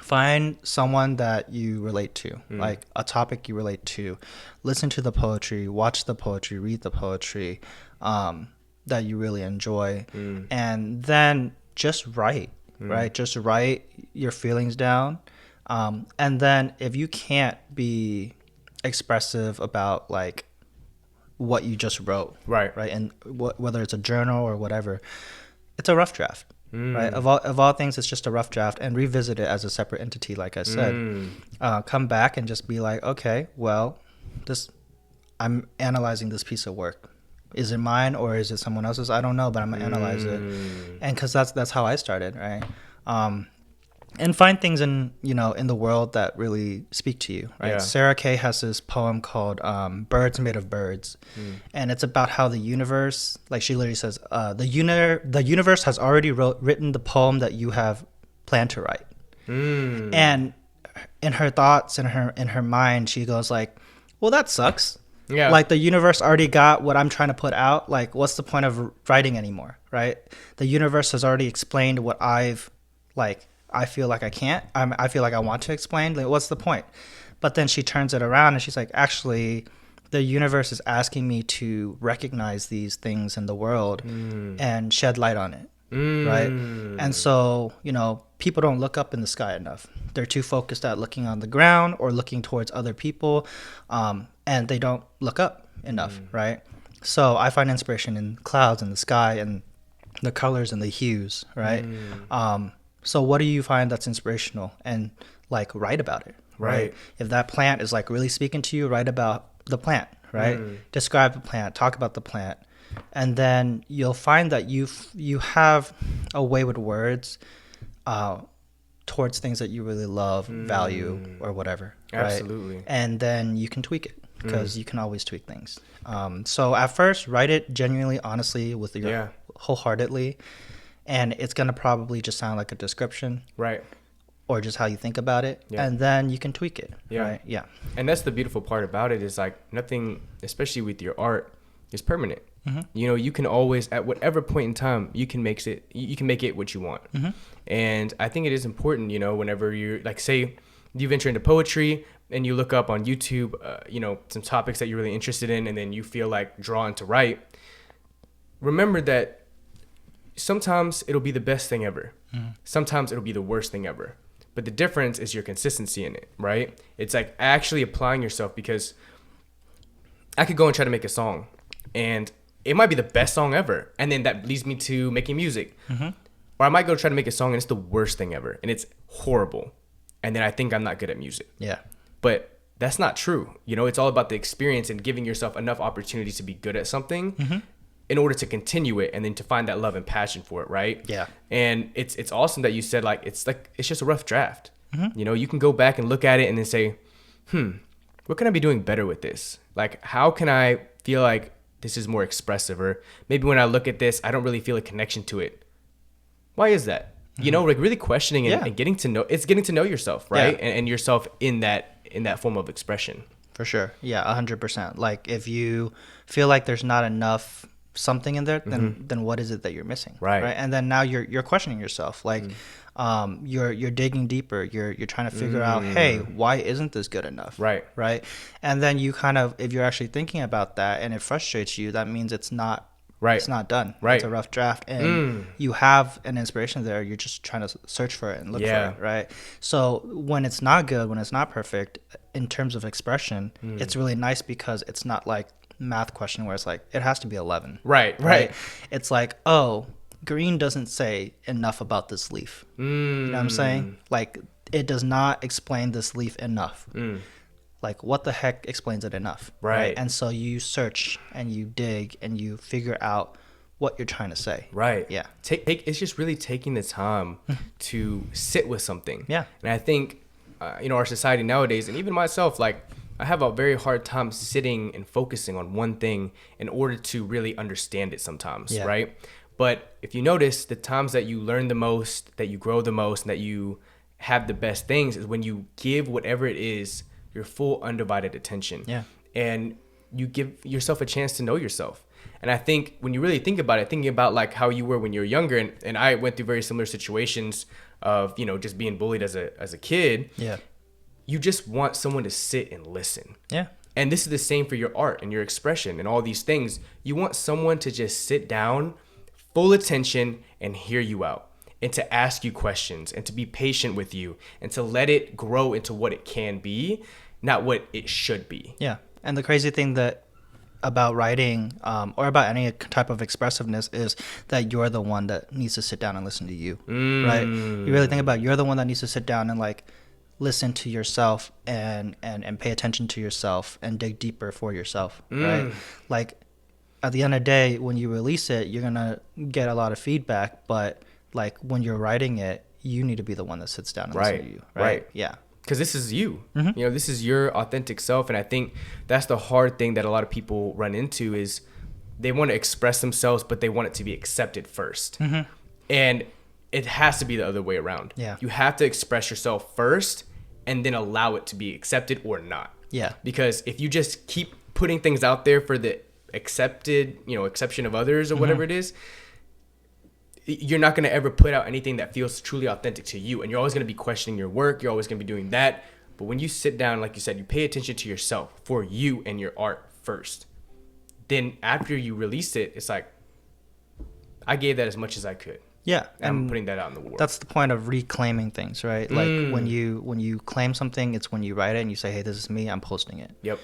find someone that you relate to, like a topic you relate to. Listen to the poetry, watch the poetry, read the poetry that you really enjoy. And then just write, right? Just write your feelings down. And then if you can't be expressive about like what you just wrote, right? And whether it's a journal or whatever, it's a rough draft. Right. Of all things, it's just a rough draft, and revisit it as a separate entity. Like I said, come back and just be like, okay, well, I'm analyzing this piece of work. Is it mine or is it someone else's? I don't know, but I'm gonna analyze it, and because that's how I started, right? And find things in the world that really speak to you, right? Sarah Kay has this poem called "Birds Made of Birds," and it's about how the universe, like she literally says, the universe has already written the poem that you have planned to write. And in her thoughts, in her mind, she goes like, "Well, that sucks. Yeah, like the universe already got what I'm trying to put out. Like, what's the point of writing anymore, right? The universe has already explained what I've like." I feel like I can't. I feel like I want to explain. Like, what's the point? But then she turns it around and she's like, actually, the universe is asking me to recognize these things in the world and shed light on it, right? And so, people don't look up in the sky enough. They're too focused at looking on the ground or looking towards other people, and they don't look up enough, right? So I find inspiration in clouds and the sky and the colors and the hues, right? So what do you find that's inspirational? And like write about it, right? If that plant is like really speaking to you, write about the plant, right? Describe the plant, talk about the plant. And then you'll find that you have a way with words towards things that you really love, value, or whatever, right? Absolutely. And then you can tweak it because you can always tweak things. So at first, write it genuinely, honestly, with your wholeheartedly. And it's going to probably just sound like a description. Right. Or just how you think about it. Yeah. And then you can tweak it. Yeah. Right? Yeah. And that's the beautiful part about it is like nothing, especially with your art, is permanent. You can always, at whatever point in time, you can make it what you want. And I think it is important, whenever you're like, say you venture into poetry and you look up on YouTube, some topics that you're really interested in, and then you feel like drawn to write. Remember that sometimes it'll be the best thing ever. Sometimes it'll be the worst thing ever. But the difference is your consistency in it, right? It's like actually applying yourself, because I could go and try to make a song and it might be the best song ever. And then that leads me to making music. Or I might go try to make a song and it's the worst thing ever and it's horrible. And then I think I'm not good at music. Yeah. But that's not true. You know, it's all about the experience and giving yourself enough opportunities to be good at something in order to continue it and then to find that love and passion for it, right? Yeah. And it's awesome that you said like it's just a rough draft. You know, you can go back and look at it and then say, what can I be doing better with this? Like, how can I feel like this is more expressive? Or maybe when I look at this, I don't really feel a connection to it. Why is that? You know, like really questioning and getting to know yourself, right? Yeah. And yourself in that form of expression. For sure. Yeah, 100%. Like if you feel like there's not enough something in there, then what is it that you're missing? Right. And then now you're questioning yourself. Like you're digging deeper. You're trying to figure out, hey, why isn't this good enough? Right. And then you kind of, if you're actually thinking about that and it frustrates you, that means it's not Right. It's not done. Right. It's a rough draft. And you have an inspiration there. You're just trying to search for it and look for it, right? So when it's not good, when it's not perfect, in terms of expression, it's really nice because it's not like math question where it's like, it has to be 11. Right. It's like, oh, green doesn't say enough about this leaf. You know what I'm saying? Like, it does not explain this leaf enough. Like, what the heck explains it enough? Right. And so you search and you dig and you figure out what you're trying to say. Right. Yeah. It's just really taking the time to sit with something. Yeah. And I think, our society nowadays, and even myself, like, I have a very hard time sitting and focusing on one thing in order to really understand it sometimes, right? But if you notice, the times that you learn the most, that you grow the most, and that you have the best things is when you give whatever it is your full undivided attention. Yeah. And you give yourself a chance to know yourself. And I think when you really think about it, thinking about like how you were when you were younger, and I went through very similar situations of, just being bullied as a kid. Yeah. You just want someone to sit and listen. Yeah. And this is the same for your art and your expression and all these things. You want someone to just sit down, full attention, and hear you out. And to ask you questions and to be patient with you and to let it grow into what it can be, not what it should be. Yeah. And the crazy thing that about writing or about any type of expressiveness is that you're the one that needs to sit down and listen to you, right? You really think about it, you're the one that needs to sit down and like listen to yourself and pay attention to yourself and dig deeper for yourself, right? Like at the end of the day, when you release it, you're going to get a lot of feedback, but like when you're writing it, you need to be the one that sits down and listen to you, right? Yeah. Because this is you. This is your authentic self. And I think that's the hard thing that a lot of people run into is they want to express themselves, but they want it to be accepted first. And it has to be the other way around. Yeah. You have to express yourself first and then allow it to be accepted or not. Yeah. Because if you just keep putting things out there for the exception of others or whatever it is, you're not going to ever put out anything that feels truly authentic to you. And you're always going to be questioning your work. You're always going to be doing that. But when you sit down, like you said, you pay attention to yourself for you and your art first. Then after you release it, it's like, I gave that as much as I could. Yeah. And I'm putting that out in the world. That's the point of reclaiming things, right? Like when you claim something, it's when you write it and you say, hey, this is me, I'm posting it. Yep.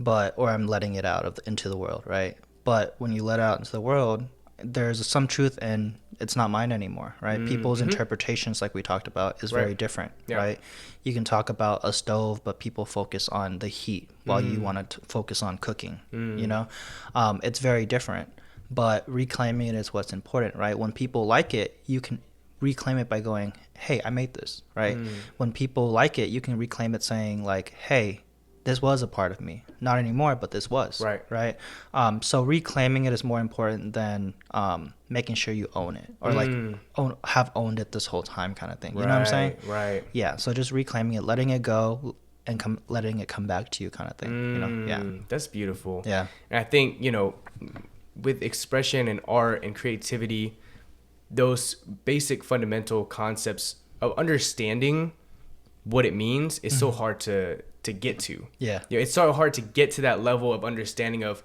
Or I'm letting it out into the world, right? But when you let it out into the world, there's some truth and it's not mine anymore, right? People's interpretations, like we talked about, is very different, right? You can talk about a stove, but people focus on the heat while you want to focus on cooking, it's very different. But reclaiming it is what's important, right? When people like it, you can reclaim it by going, hey, I made this, right? When people like it, you can reclaim it saying like, hey, this was a part of me. Not anymore, but this was. Right. So reclaiming it is more important than making sure you own it or have owned it this whole time kind of thing. You know what I'm saying? Right. Yeah. So just reclaiming it, letting it go and letting it come back to you kind of thing. Yeah. That's beautiful. Yeah. And I think, with expression and art and creativity, those basic fundamental concepts of understanding what it means is so hard to get to. Yeah. It's so hard to get to that level of understanding of,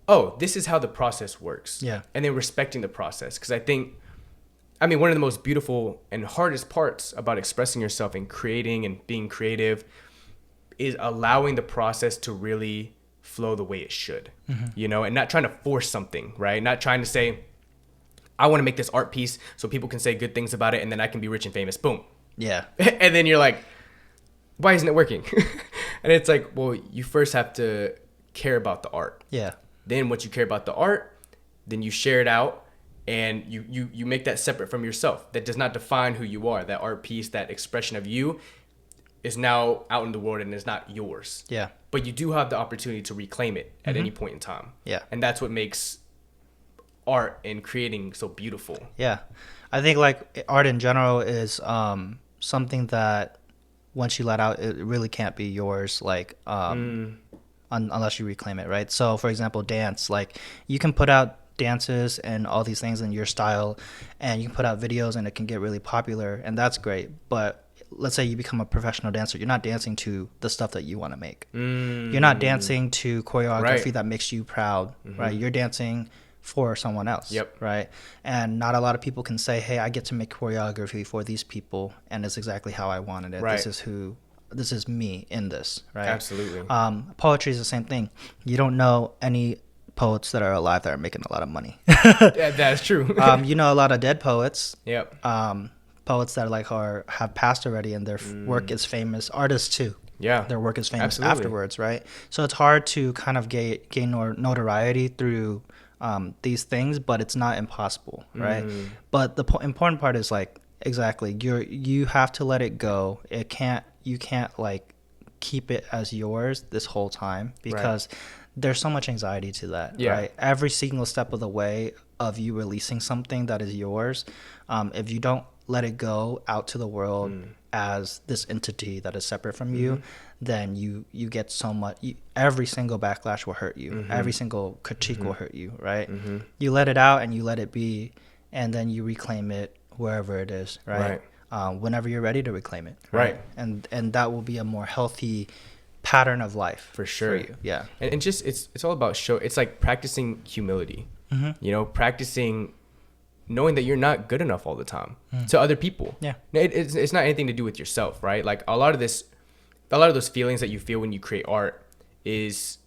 oh, this is how the process works. Yeah. And then respecting the process. Because one of the most beautiful and hardest parts about expressing yourself and creating and being creative is allowing the process to really flow the way it should, and not trying to force something, right? Not trying to say, I want to make this art piece so people can say good things about it and then I can be rich and famous. Boom. Yeah. And then you're like, why isn't it working? And it's like, well, you first have to care about the art. Yeah. Then once you care about the art, then you share it out, and you make that separate from yourself. That does not define who you are. That art piece, that expression of you is now out in the world and is not yours. Yeah. But you do have the opportunity to reclaim it at any point in time. Yeah. And that's what makes art and creating so beautiful. Yeah. I think like art in general is something that once you let out, it really can't be yours, like unless you reclaim it, right? So for example, dance, like you can put out dances and all these things in your style, and you can put out videos and it can get really popular, and that's great. But let's say you become a professional dancer, you're not dancing to the stuff that you want to make. You're not dancing to choreography that makes you proud, right? You're dancing for someone else, right? And not a lot of people can say, hey, I get to make choreography for these people, and it's exactly how I wanted it. This is me in this, right? Absolutely. Poetry is the same thing. You don't know any poets that are alive that are making a lot of money. Yeah, that's true. You know a lot of dead poets. Yep. Poets that like have passed already, and their work is famous. Artists too. Yeah. Their work is famous Absolutely. afterwards, right? So it's hard to kind of gain notoriety through these things, but it's not impossible, right? But the important part is like exactly you have to let it go. You can't like keep it as yours this whole time, because there's so much anxiety to that, right? Every single step of the way of you releasing something that is yours, if you don't let it go out to the world as this entity that is separate from you, then you get so much. Every single backlash will hurt you. Every single critique will hurt you, right? You let it out and you let it be, and then you reclaim it wherever it is, right? Whenever you're ready to reclaim it, right? And that will be a more healthy pattern of life for sure. For you. Yeah. And just it's all about it's like practicing humility. You know, practicing knowing that you're not good enough all the time to other people. Yeah. It's not anything to do with yourself, right? Like a lot of those feelings that you feel when you create art is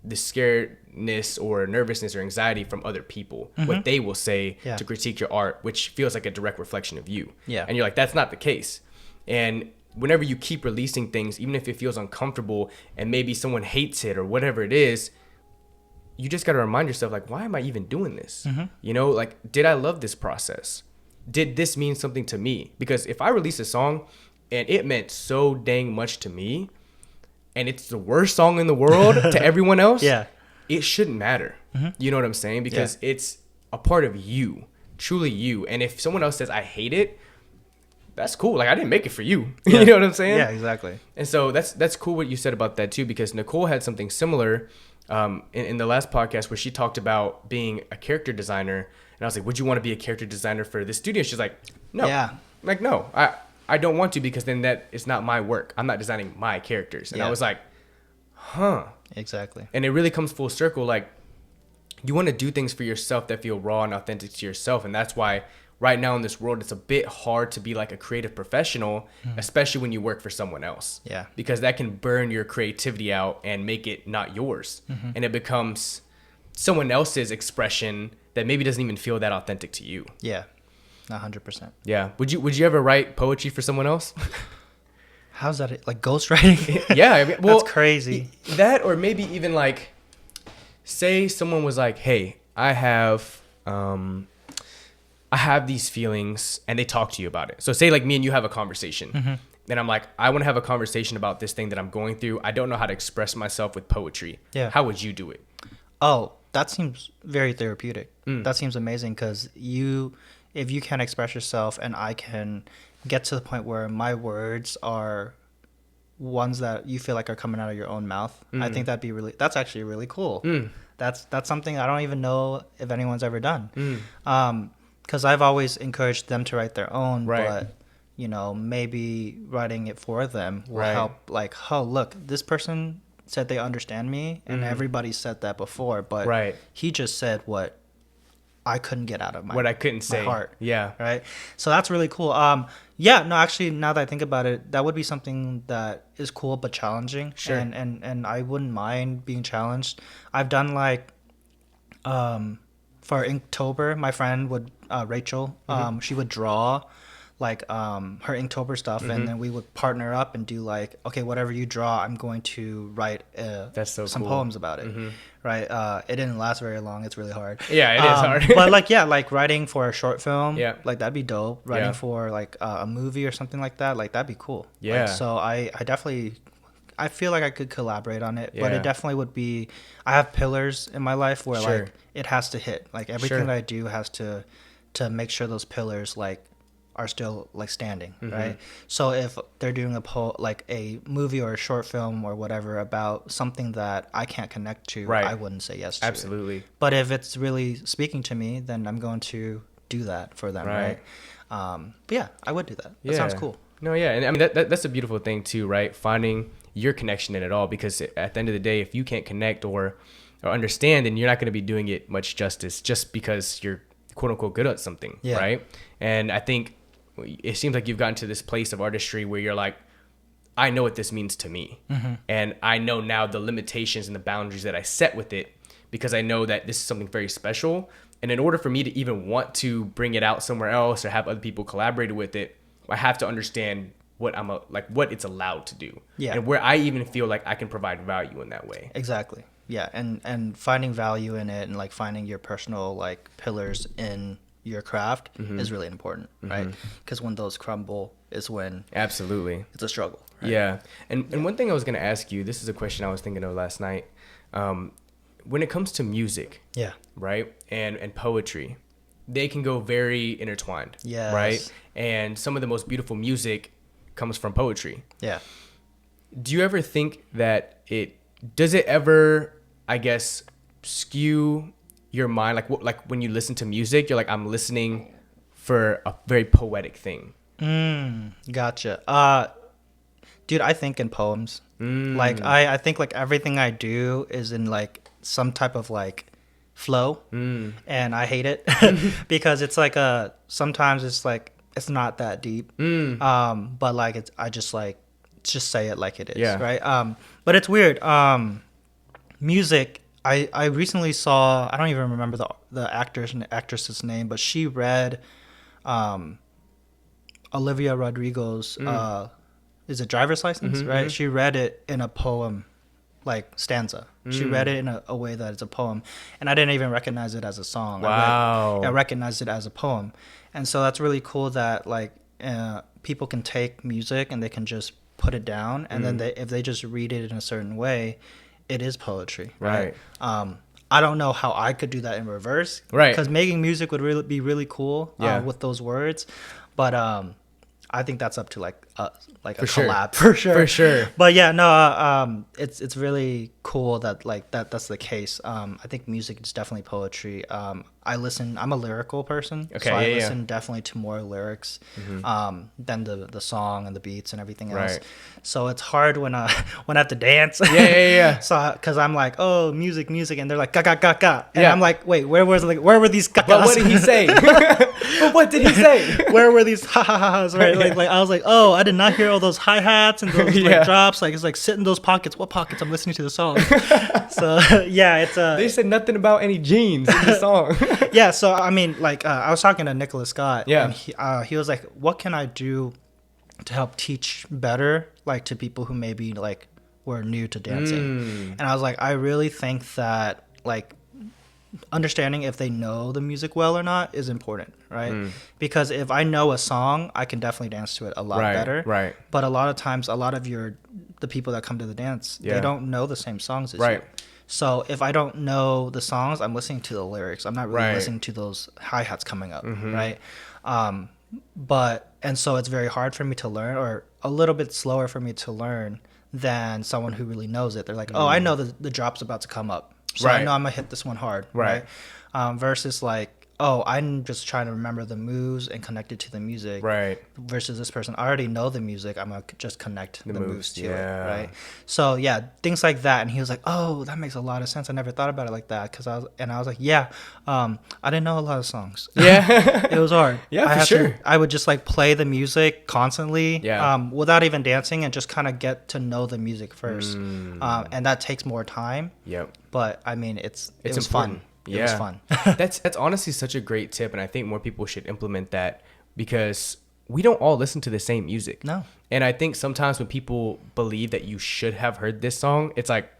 the scaredness or nervousness or anxiety from other people, what they will say to critique your art, which feels like a direct reflection of you. Yeah. And you're like, that's not the case. And whenever you keep releasing things, even if it feels uncomfortable and maybe someone hates it or whatever it is, you just got to remind yourself, like, why am I even doing this? You know, like, did I love this process? Did this mean something to me? Because if I release a song and it meant so dang much to me, and it's the worst song in the world to everyone else, it shouldn't matter. You know what I'm saying? Because it's a part of you, truly you. And if someone else says, I hate it, that's cool. Like, I didn't make it for you. You know what I'm saying? Yeah, exactly. And so that's cool what you said about that too, because Nicole had something similar in the last podcast where she talked about being a character designer. And I was like, would you want to be a character designer for this studio? She's like, no. Yeah. I'm like, no, I don't want to, because then that is not my work. I'm not designing my characters. And I was like, huh. Exactly. And it really comes full circle. Like, you want to do things for yourself that feel raw and authentic to yourself. And that's why right now in this world, it's a bit hard to be like a creative professional, especially when you work for someone else. Yeah. Because that can burn your creativity out and make it not yours. And it becomes someone else's expression that maybe doesn't even feel that authentic to you. Yeah. 100%. Yeah. Would you ever write poetry for someone else? How's that? Like ghostwriting? Yeah. I mean, well, that's crazy. That, or maybe even like, say someone was like, hey, I have these feelings, and they talk to you about it. So say like me and you have a conversation. Then I'm like, I want to have a conversation about this thing that I'm going through. I don't know how to express myself with poetry. Yeah. How would you do it? Oh, that seems very therapeutic. That seems amazing, because if you can express yourself and I can get to the point where my words are ones that you feel like are coming out of your own mouth, I think that's actually really cool. That's something I don't even know if anyone's ever done. Because I've always encouraged them to write their own, but you know, maybe writing it for them will help. Like, oh, look, this person said they understand me, and everybody said that before, but he just said what I couldn't get out of what I couldn't say. Heart. Yeah. Right. So that's really cool. Yeah. No, actually, now that I think about it, that would be something that is cool but challenging. Sure. And I wouldn't mind being challenged. I've done like, for Inktober, my friend would Rachel, she would draw her Inktober stuff, and then we would partner up and do like, okay, whatever you draw, I'm going to write some poems about it. Right. It didn't last very long. It's really hard. Yeah, it is hard. But like, yeah, like writing for a short film, like that'd be dope. Writing Yeah. for like a movie or something like that, like that'd be cool. Yeah. Like, so I definitely, I feel like I could collaborate on it, but Yeah. it definitely would be, I have pillars in my life where Sure. like it has to hit. Like everything Sure. that I do has to make sure those pillars like are still like standing, right? So if they're doing like a movie or a short film or whatever about something that I can't connect to, Right. I wouldn't say yes to. Absolutely. But if it's really speaking to me, then I'm going to do that for them, right? But yeah, I would do that. That sounds cool. No, yeah, and I mean that's a beautiful thing too, right? Finding your connection in it all, because at the end of the day, if you can't connect or understand, then you're not going to be doing it much justice just because you're quote unquote good at something, right? And I think it seems like you've gotten to this place of artistry where you're like, I know what this means to me, and I know now the limitations and the boundaries that I set with it, because I know that this is something very special. And in order for me to even want to bring it out somewhere else or have other people collaborate with it, I have to understand what what it's allowed to do, and where I even feel like I can provide value in that way. Exactly. Yeah, and finding value in it and like finding your personal like pillars in your craft is really important, right? Because when those crumble is when Absolutely it's a struggle. Right? Yeah. And one thing I was going to ask you, this is a question I was thinking of last night. When it comes to music, right, and poetry, they can go very intertwined, right? And some of the most beautiful music comes from poetry. Yeah. Do you ever think that does it ever, I guess, skew your mind? Like when you listen to music, you're like, I'm listening for a very poetic thing. Gotcha. Dude, I think in poems. Like I think like everything I do is in like some type of like flow, and I hate it because it's like sometimes it's like it's not that deep, but like I just like just say it like it is, right? But it's weird. Music. I recently saw, I don't even remember the actor's and actress's name, but she read Olivia Rodrigo's is it Driver's License, right? She read it in a poem, like stanza. She read it in a way that it's a poem, and I didn't even recognize it as a song. Wow. I recognized it as a poem, and so that's really cool that like people can take music and they can just put it down, and then if they just read it in a certain way, it is poetry, right? I don't know how I could do that in reverse, right? Because making music would be really cool with those words, but I think that's up to like a collab for sure. But yeah, no, it's really cool that like that's the case. I think music is definitely poetry. I'm a lyrical person, so I listen definitely to more lyrics than the song and the beats and everything else. Right. So it's hard when I have to dance. So because I'm like, oh, music, and they're like ga ga ga ga, and I'm like, wait, where were these ga? But what did he say? But what did he say? Where were these ha ha ha's? Right? Like I was like, oh, I did not hear all those hi hats and those like drops. Like it's like sit in those pockets. What pockets? I'm listening to the song. So yeah, it's they said nothing about any jeans in the song. Yeah, so I mean, like I was talking to Nicholas Scott, and he was like, "What can I do to help teach better, like to people who maybe like were new to dancing?" And I was like, I really think that like understanding if they know the music well or not is important, right? Because if I know a song, I can definitely dance to it a lot better. Right. But a lot of times, the people that come to the dance, they don't know the same songs as you. So if I don't know the songs, I'm listening to the lyrics. I'm not really listening to those hi-hats coming up, right? And so it's very hard for me to learn, or a little bit slower for me to learn than someone who really knows it. They're like, oh, I know the drop's about to come up, so I know I'm gonna hit this one hard, right? Versus like, oh, I'm just trying to remember the moves and connect it to the music. Right. Versus this person, I already know the music. I'm going to just connect the moves to it. Right. So, yeah, things like that. And he was like, oh, that makes a lot of sense. I never thought about it like that. I was like, yeah, I didn't know a lot of songs. Yeah. It was hard. Yeah, for sure. I would just like play the music constantly without even dancing and just kind of get to know the music first. And that takes more time. Yep. But, I mean, it was fun. It was fun. That's honestly such a great tip, and I think more people should implement that, because we don't all listen to the same music. No. And I think sometimes when people believe that you should have heard this song, it's like,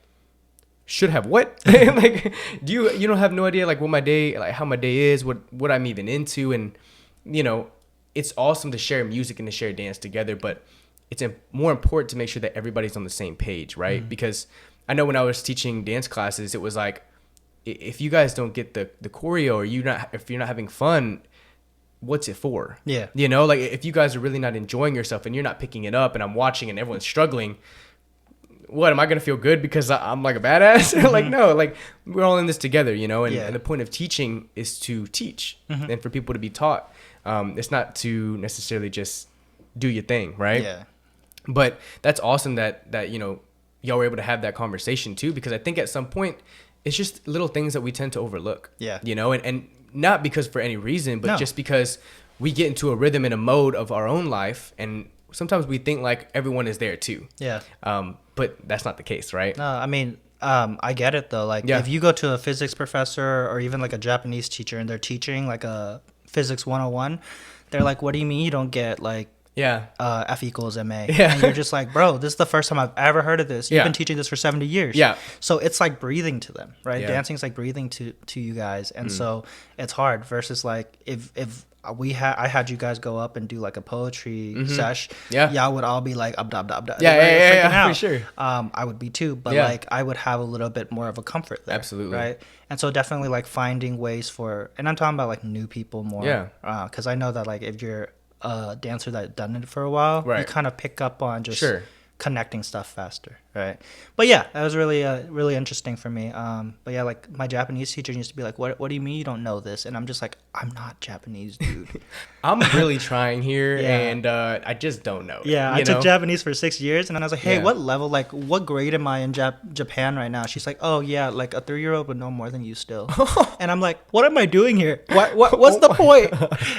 should have what? Like, you don't have no idea like what my day, like how my day is, what I'm even into. And, you know, it's awesome to share music and to share dance together, but it's more important to make sure that everybody's on the same page, right? Mm-hmm. Because I know when I was teaching dance classes, it was like, if you guys don't get the choreo, or if you're not having fun, what's it for? Yeah. You know, like if you guys are really not enjoying yourself and you're not picking it up, and I'm watching and everyone's struggling, what, am I going to feel good because I'm like a badass? Mm-hmm. Like, no, like we're all in this together, you know? And the point of teaching is to teach, mm-hmm. and for people to be taught. It's not to necessarily just do your thing, right? Yeah. But that's awesome that, you know, y'all were able to have that conversation too, because I think at some point it's just little things that we tend to overlook. Yeah. You know, and not because for any reason, but just because we get into a rhythm and a mode of our own life, and sometimes we think like everyone is there too. Yeah. But that's not the case, right? No, I mean, I get it though. Like if you go to a physics professor or even like a Japanese teacher and they're teaching like a physics 101, they're like, what do you mean you don't get like F equals ma? Yeah. And you're just like, bro, this is the first time I've ever heard of this. You've been teaching this for 70 years. Yeah. So it's like breathing to them, right? Yeah. Dancing is like breathing to you guys. And so it's hard versus like if I had you guys go up and do like a poetry sesh, y'all would all be like for sure. I would be too, but like I would have a little bit more of a comfort there. Absolutely. Right. And so definitely like finding ways for, and I'm talking about like new people more, because I know that like if you're a dancer that's done it for a while, you kind of pick up on just connecting stuff faster, right? But yeah, that was really really interesting for me. But yeah, like my Japanese teacher used to be like, what do you mean you don't know this? And I'm just like, I'm not Japanese, dude. I'm really trying here, and I just don't know. Yeah, I took Japanese for 6 years, and then I was like, hey, what level, like what grade am I in Japan right now? She's like, oh yeah, like a 3-year-old would know more than you still. And I'm like, what am I doing here? What's the point?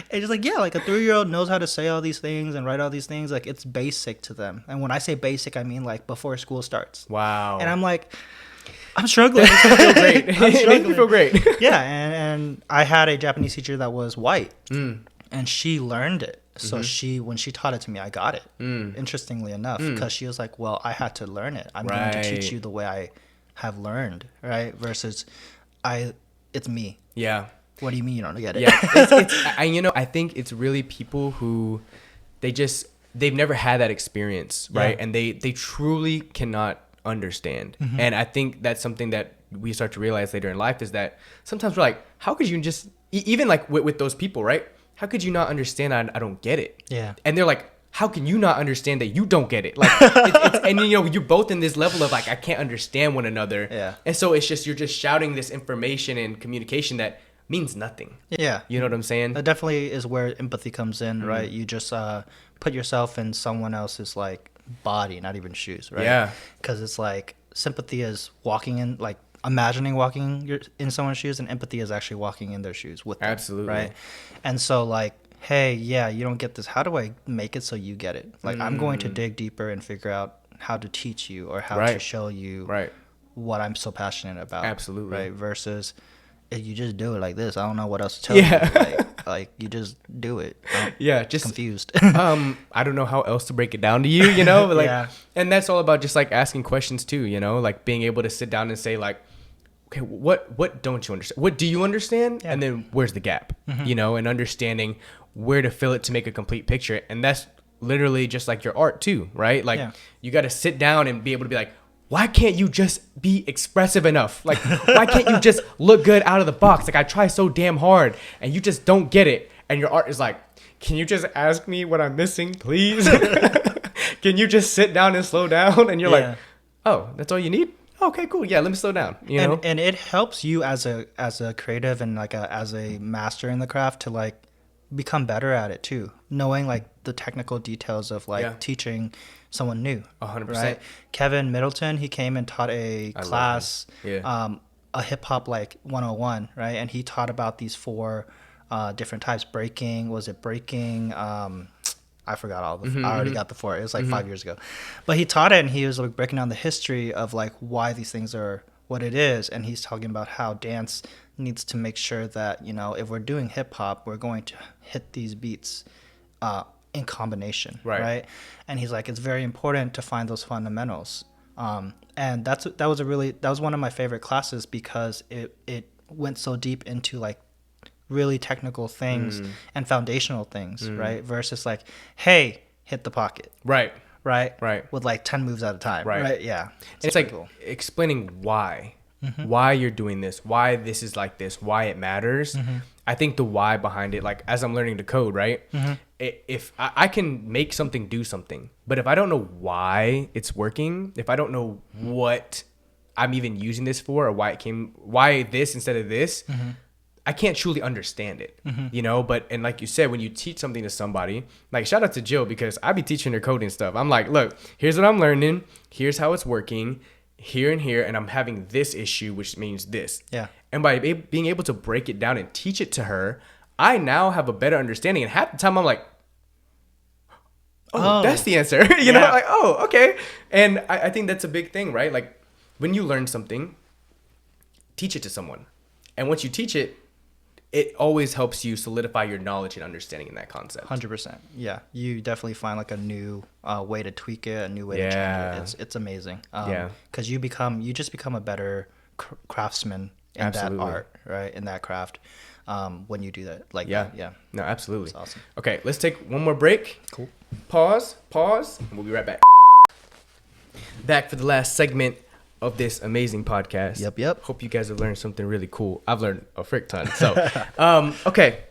And she's like, yeah, like a 3-year-old knows how to say all these things and write all these things. Like it's basic to them. And when I say basic, I mean like before school starts. Wow. And I'm like, I'm struggling. I feel great. I'm struggling. You feel great. Yeah, and I had a Japanese teacher that was white, and she learned it. So when she taught it to me, I got it. Interestingly enough, because she was like, well, I had to learn it. I'm going to teach you the way I have learned, right? Versus it's me. Yeah. What do you mean you don't get it? Yeah. I think it's really people who they've never had that experience, right? And they truly cannot understand. And I think that's something that we start to realize later in life, is that sometimes we're like, how could you just, even like with those people, right? How could you not understand? I don't get it. Yeah. And they're like, how can you not understand that you don't get it? Like, and you're both in this level of like, I can't understand one another. Yeah. And so it's just, you're just shouting this information and communication that means nothing. Yeah. You know what I'm saying? That definitely is where empathy comes in, right? You just put yourself in someone else's like body, not even shoes, right? Yeah. Because it's like sympathy is walking in, like imagining walking in someone's shoes, and empathy is actually walking in their shoes with them. Absolutely. Right. And so like, hey, yeah, you don't get this. How do I make it so you get it? Like I'm going to dig deeper and figure out how to teach you or how to show you what I'm so passionate about. Absolutely. Right. Versus if you just do it like this, I don't know what else to tell you. Like you just do it. Just confused. I don't know how else to break it down to you, but like, and that's all about just like asking questions too, like being able to sit down and say like, okay, what don't you understand? What do you understand? And then where's the gap, and understanding where to fill it to make a complete picture. And that's literally just like your art too, right? Like you got to sit down and be able to be like, why can't you just be expressive enough? Like, why can't you just look good out of the box? Like, I try so damn hard and you just don't get it. And your art is like, can you just ask me what I'm missing, please? Can you just sit down and slow down? And you're like, oh, that's all you need? Okay, cool. Yeah, let me slow down. You know? And it helps you as a creative and like as a master in the craft to like become better at it too. Knowing like the technical details of like teaching someone new. 100%. Right? Kevin Middleton, he came and taught a class, a hip hop like 101, right? And he taught about these 4 different types. Breaking, I forgot all the, I already got the 4. It was like 5 years ago. But he taught it and he was like breaking down the history of like why these things are what it is. And he's talking about how dance needs to make sure that, if we're doing hip hop, we're going to hit these beats in combination, Right. right? And he's like, it's very important to find those fundamentals. And that was one of my favorite classes because it went so deep into like really technical things and foundational things, right? Versus like, hey, hit the pocket, Right. right? With like 10 moves at a time, Right. right? Yeah. It's like explaining why you're doing this, why this is like this, why it matters. I think the why behind it, like as I'm learning to code, right? If I can make something do something, but if I don't know why it's working, if I don't know what I'm even using this for or why this instead of this, I can't truly understand it, you know? And like you said, when you teach something to somebody, like shout out to Jill, because I be teaching her coding stuff. I'm like, look, here's what I'm learning. Here's how it's working here and here. And I'm having this issue, which means this. Yeah. And by being able to break it down and teach it to her, I now have a better understanding. And half the time I'm like, oh, that's the answer. you know, like, oh, okay. And I think that's a big thing, right? Like when you learn something, teach it to someone. And once you teach it, it always helps you solidify your knowledge and understanding in that concept. 100%. Yeah. You definitely find like a new way to tweak it, a new way to change it. It's amazing. Because you just become a better craftsman in that art, right? In that craft. When you do that. Like, yeah. No, absolutely. It's awesome. Okay, let's take one more break. Cool. Pause. And we'll be right back. Back for the last segment of this amazing podcast. Yep. Hope you guys have learned something really cool. I've learned a frick ton. So, okay.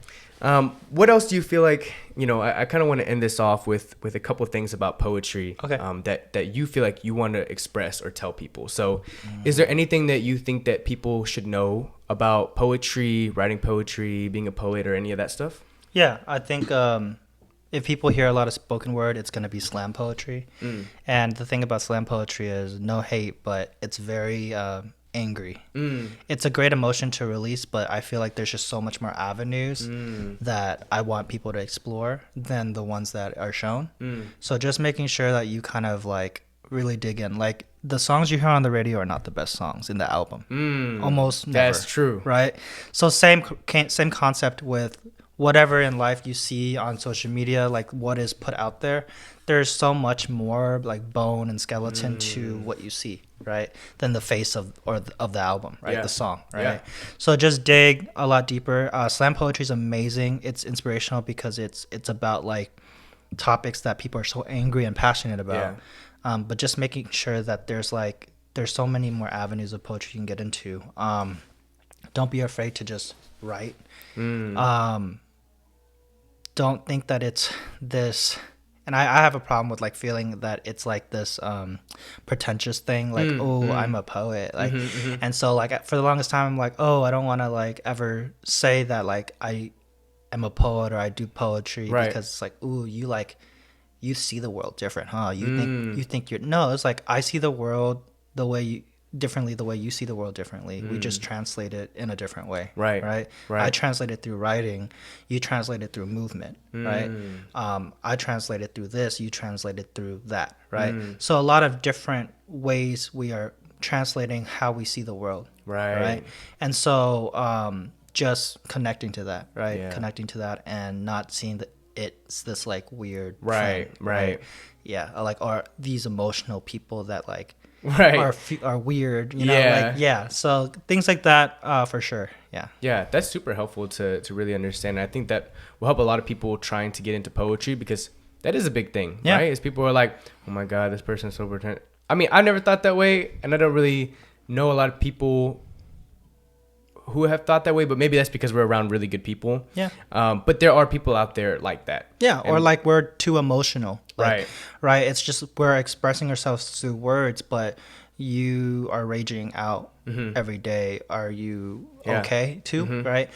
What else do you feel like, you know, I kind of want to end this off with a couple of things about poetry that you feel like you want to express or tell people. So is there anything that you think that people should know about poetry, writing poetry, being a poet, or any of that stuff? Yeah, I think if people hear a lot of spoken word, it's going to be slam poetry. And the thing about slam poetry is no hate, but it's very angry. It's a great emotion to release, but I feel like there's just so much more avenues that I want people to explore than the ones that are shown. So just making sure that you kind of like really dig in. Like the songs you hear on the radio are not the best songs in the album. Almost never. That's true. Right? So same concept with whatever in life you see on social media, like what is put out there, there's so much more like bone and skeleton to what you see, right, than the face of the album, right? The song, right? So just dig a lot deeper. Slam poetry is amazing. It's inspirational because it's about like topics that people are so angry and passionate about. But just making sure that there's so many more avenues of poetry you can get into. Don't be afraid to just write. Don't think that it's this, and I have a problem with like feeling that it's like this pretentious thing, like I'm a poet, like and so like for the longest time I'm like, I don't want to like ever say that like I am a poet or I do poetry, because it's like, you see the world different, huh? You think you're, no, it's like I see the world the way you see the world differently. We just translate it in a different way. Right. I translate it through writing. You translate it through movement. Right. I translate it through this. You translate it through that. Right. So a lot of different ways we are translating how we see the world. Right. And so just connecting to that. Right. Connecting to that and not seeing that it's this like weird thing, right. Yeah. Like, or these emotional people that like are weird, you know, so things like that, for sure. That's super helpful to really understand. I think that will help a lot of people trying to get into poetry, because that is a big thing, right? Is people are like, oh my god, this person's so pretend. I mean, I never thought that way, and I don't really know a lot of people who have thought that way, but maybe that's because we're around really good people. But there are people out there like that. Or like we're too emotional. Like, right. It's just we're expressing ourselves through words, but you are raging out every day. Are you okay too? Right.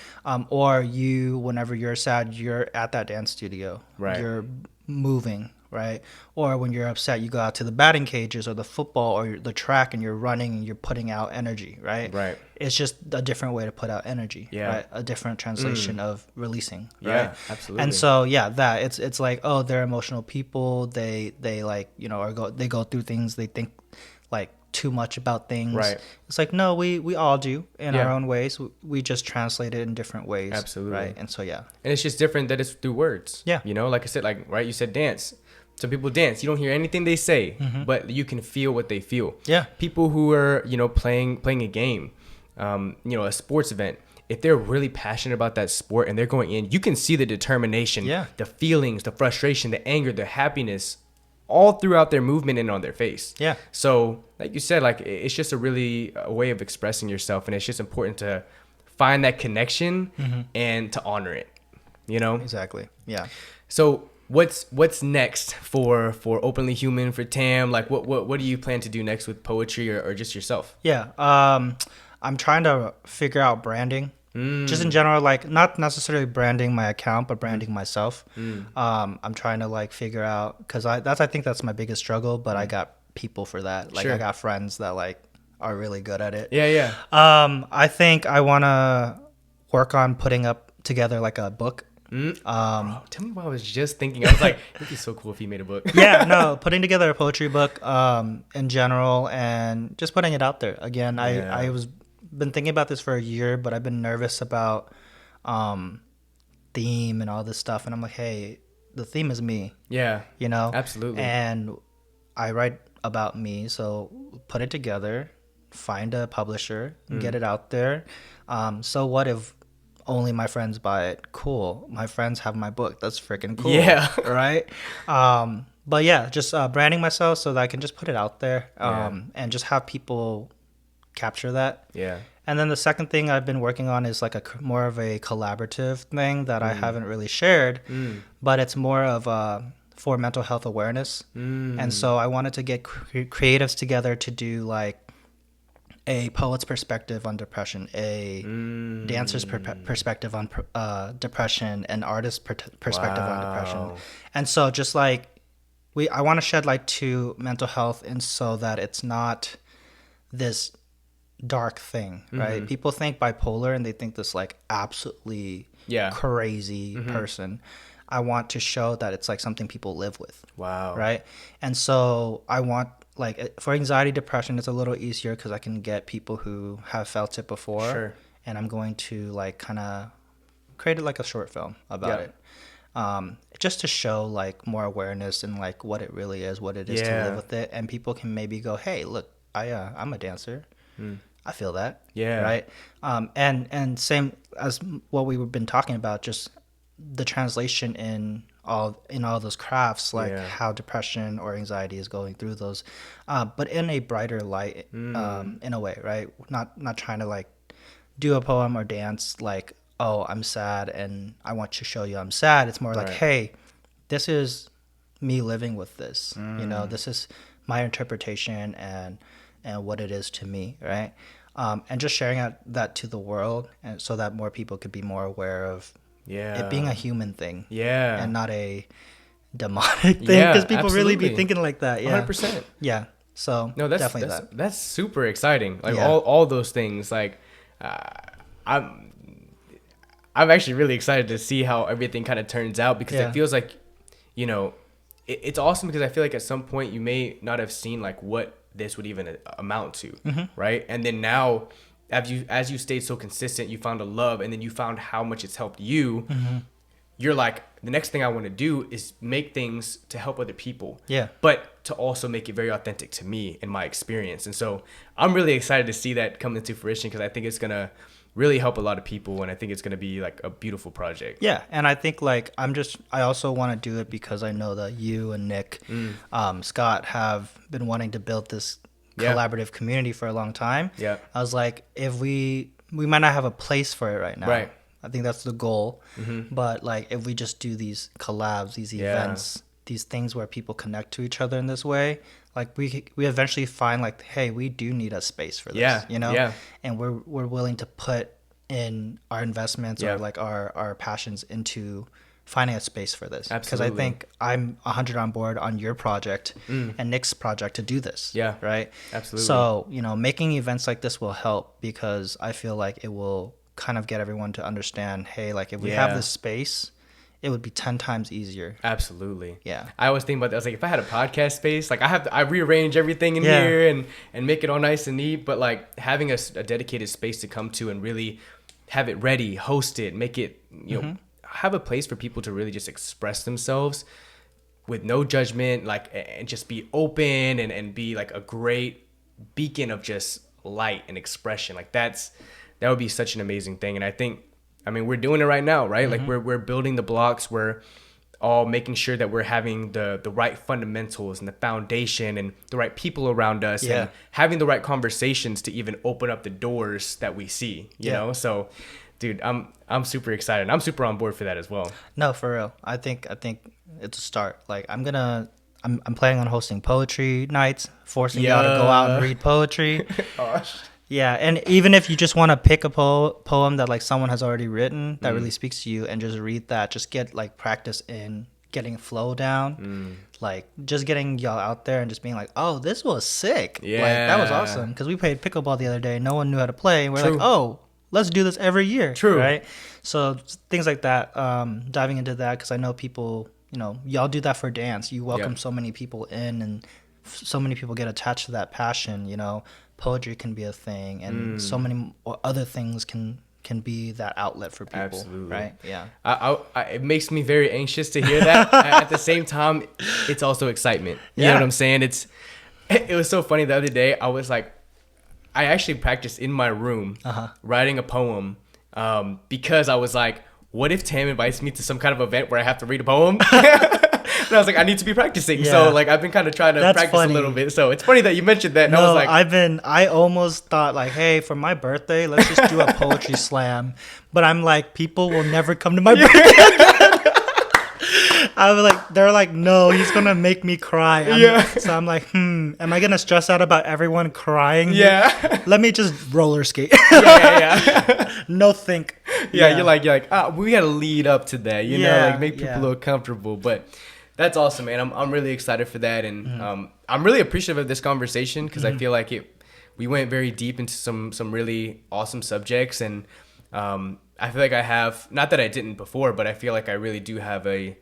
Or you, whenever you're sad, you're at that dance studio. You're moving. Right. Or when you're upset, you go out to the batting cages or the football or the track and you're running and you're putting out energy. Right. It's just a different way to put out energy. Right? A different translation of releasing. Right. Absolutely. And so, that it's like, they're emotional people. They like, you know, they go through things. They think like too much about things. Right. It's like, no, we all do in Yeah. our own ways. We just translate it in different ways. Absolutely. Right. And so, yeah. And it's just different that it's through words. Yeah. You know, like I said, like, right, you said dance. Some people dance. You don't hear anything they say, but you can feel what they feel. Yeah. People who are, you know, playing a game, you know, a sports event, if they're really passionate about that sport and they're going in, you can see the determination, Yeah. the feelings, the frustration, the anger, the happiness, all throughout their movement and on their face. Yeah. So, like you said, like, it's just a way of expressing yourself, and it's just important to find that connection and to honor it, you know? Exactly. Yeah. So what's next for Openly Human, for Tam? Like, what do you plan to do next with poetry or just yourself? Yeah. I'm trying to figure out branding. Just in general, like not necessarily branding my account, but branding myself. I'm trying to like figure out, because I think that's my biggest struggle, but I got people for that. Like, Sure. I got friends that like are really good at it. Yeah. I think I want to work on putting up together like a book. Bro, tell me what I was just thinking. I was like, it'd be so cool if you made a book. Yeah, no, putting together a poetry book in general, and just putting it out there. Again, I was been thinking about this for a year, but I've been nervous about theme and all this stuff, and I'm like, hey, the theme is me. Yeah. You know? Absolutely. And I write about me, so put it together, find a publisher, and get it out there. So what if only my friends buy it? Cool. My friends have my book. That's freaking cool. Yeah. Right? But yeah, just branding myself so that I can just put it out there and just have people capture that. Yeah. And then the second thing I've been working on is like more of a collaborative thing that I haven't really shared, but it's more of for mental health awareness. And so I wanted to get creatives together to do like a poet's perspective on depression, a dancer's perspective on depression, an artist's perspective on depression. And so just like I want to shed light to mental health, and so that it's not this dark thing, right? People think bipolar and they think this like absolutely crazy person. I want to show that it's like something people live with. Wow. Right? And so I want, like, for anxiety, depression, it's a little easier because I can get people who have felt it before. Sure. And I'm going to like kind of create it like a short film about it. Just to show like more awareness and like what it really is, what it is to live with it. And people can maybe go, hey, look, I'm a dancer. I feel that. Yeah. Right. And same as what we've been talking about, just the translation in all those crafts, like how depression or anxiety is going through those, but in a brighter light, in a way, right? Not trying to like do a poem or dance like, oh, I'm sad and I want to show you I'm sad. It's more like, hey, this is me living with this. You know, this is my interpretation and what it is to me, right? And just sharing that to the world, and so that more people could be more aware of it being a human thing, and not a demonic thing, because people really be thinking like that. 100%. Yeah. So no, that's definitely that's super exciting. Like all those things. Like I'm actually really excited to see how everything kind of turns out, because it feels like, you know, it's awesome, because I feel like at some point you may not have seen like what this would even amount to, right? And then now, as you stayed so consistent, you found a love, and then you found how much it's helped you. You're like, the next thing I want to do is make things to help other people, but to also make it very authentic to me and my experience. And so I'm really excited to see that come into fruition, because I think it's gonna really help a lot of people, and I think it's going to be like a beautiful project. Yeah, and I think like I also want to do it because I know that you and Nick, Scott, have been wanting to build this collaborative community for a long time. Yeah, I was like, if we might not have a place for it right now. Right. I think that's the goal. But like, if we just do these collabs, these events, these things where people connect to each other in this way, like we eventually find like, hey, we do need a space for this, you know? And we're willing to put in our investments or like our passions into finding a space for this. Because I think I'm 100 on board on your project and Nick's project to do this. Yeah. Right? Absolutely. So, you know, making events like this will help, because I feel like it will kind of get everyone to understand, hey, like if we have this space, it would be 10 times easier. Absolutely. Yeah. I always think about that. I was like, if I had a podcast space, like I rearrange everything in here and make it all nice and neat. But like having a dedicated space to come to and really have it ready, host it, make it, you know, have a place for people to really just express themselves with no judgment, like, and just be open and be like a great beacon of just light and expression. Like that would be such an amazing thing. And I mean, we're doing it right now, right? Like we're building the blocks. We're all making sure that we're having the right fundamentals and the foundation and the right people around us and having the right conversations to even open up the doors that we see, you know? So dude, I'm super excited. I'm super on board for that as well. No, for real. I think it's a start. Like I'm planning on hosting poetry nights, forcing y'all to go out and read poetry. Gosh. Yeah, and even if you just want to pick a poem that like someone has already written that really speaks to you and just read that, just get like practice in getting flow down, like just getting y'all out there and just being like, oh, this was sick. Yeah. Like that was awesome because we played pickleball the other day. No one knew how to play. And we're like, oh, let's do this every year. True. Right? So things like that, diving into that because I know people, you know, y'all do that for dance. You welcome so many people in and so many people get attached to that passion, you know. Poetry can be a thing and so many other things can be that outlet for people. Absolutely. Right? Yeah. It makes me very anxious to hear that. At the same time, it's also excitement. You know what I'm saying? It was so funny the other day. I was like, I actually practiced in my room writing a poem because I was like, what if Tam invites me to some kind of event where I have to read a poem? And I was like, I need to be practicing. Yeah. So like I've been kind of trying to practice a little bit. So it's funny that you mentioned that. And I was like, I almost thought like, hey, for my birthday, let's just do a poetry slam. But I'm like, people will never come to my birthday. I was like, they're like, no, he's gonna make me cry. So I'm like, am I gonna stress out about everyone crying? Yeah. Let me just roller skate. No think. Yeah, you're like, we gotta lead up to that, you know, like make people look comfortable. But that's awesome, man. I'm really excited for that, and I'm really appreciative of this conversation because I feel like we went very deep into some really awesome subjects, and I feel like I have, not that I didn't before, but I feel like I really do have a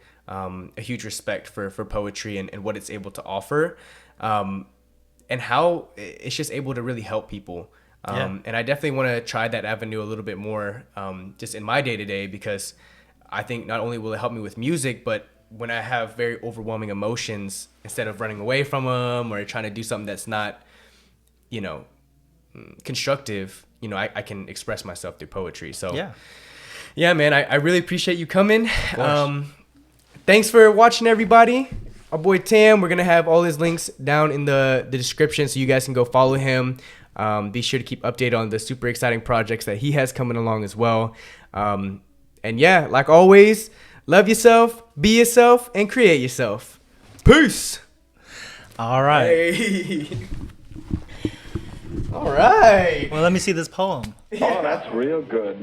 huge respect for poetry and what it's able to offer, and how it's just able to really help people. And I definitely want to try that avenue a little bit more, just in my day-to-day, because I think not only will it help me with music, but when I have very overwhelming emotions, instead of running away from them or trying to do something that's not, you know, constructive, you know, I can express myself through poetry. So yeah, man, I really appreciate you coming. Thanks for watching, everybody. Our boy Tam, we're going to have all his links down in the description so you guys can go follow him. Be sure to keep updated on the super exciting projects that he has coming along as well. And yeah, like always, love yourself, be yourself, and create yourself. Peace. All right. Hey. All right. Well, let me see this poem. Oh, that's real good.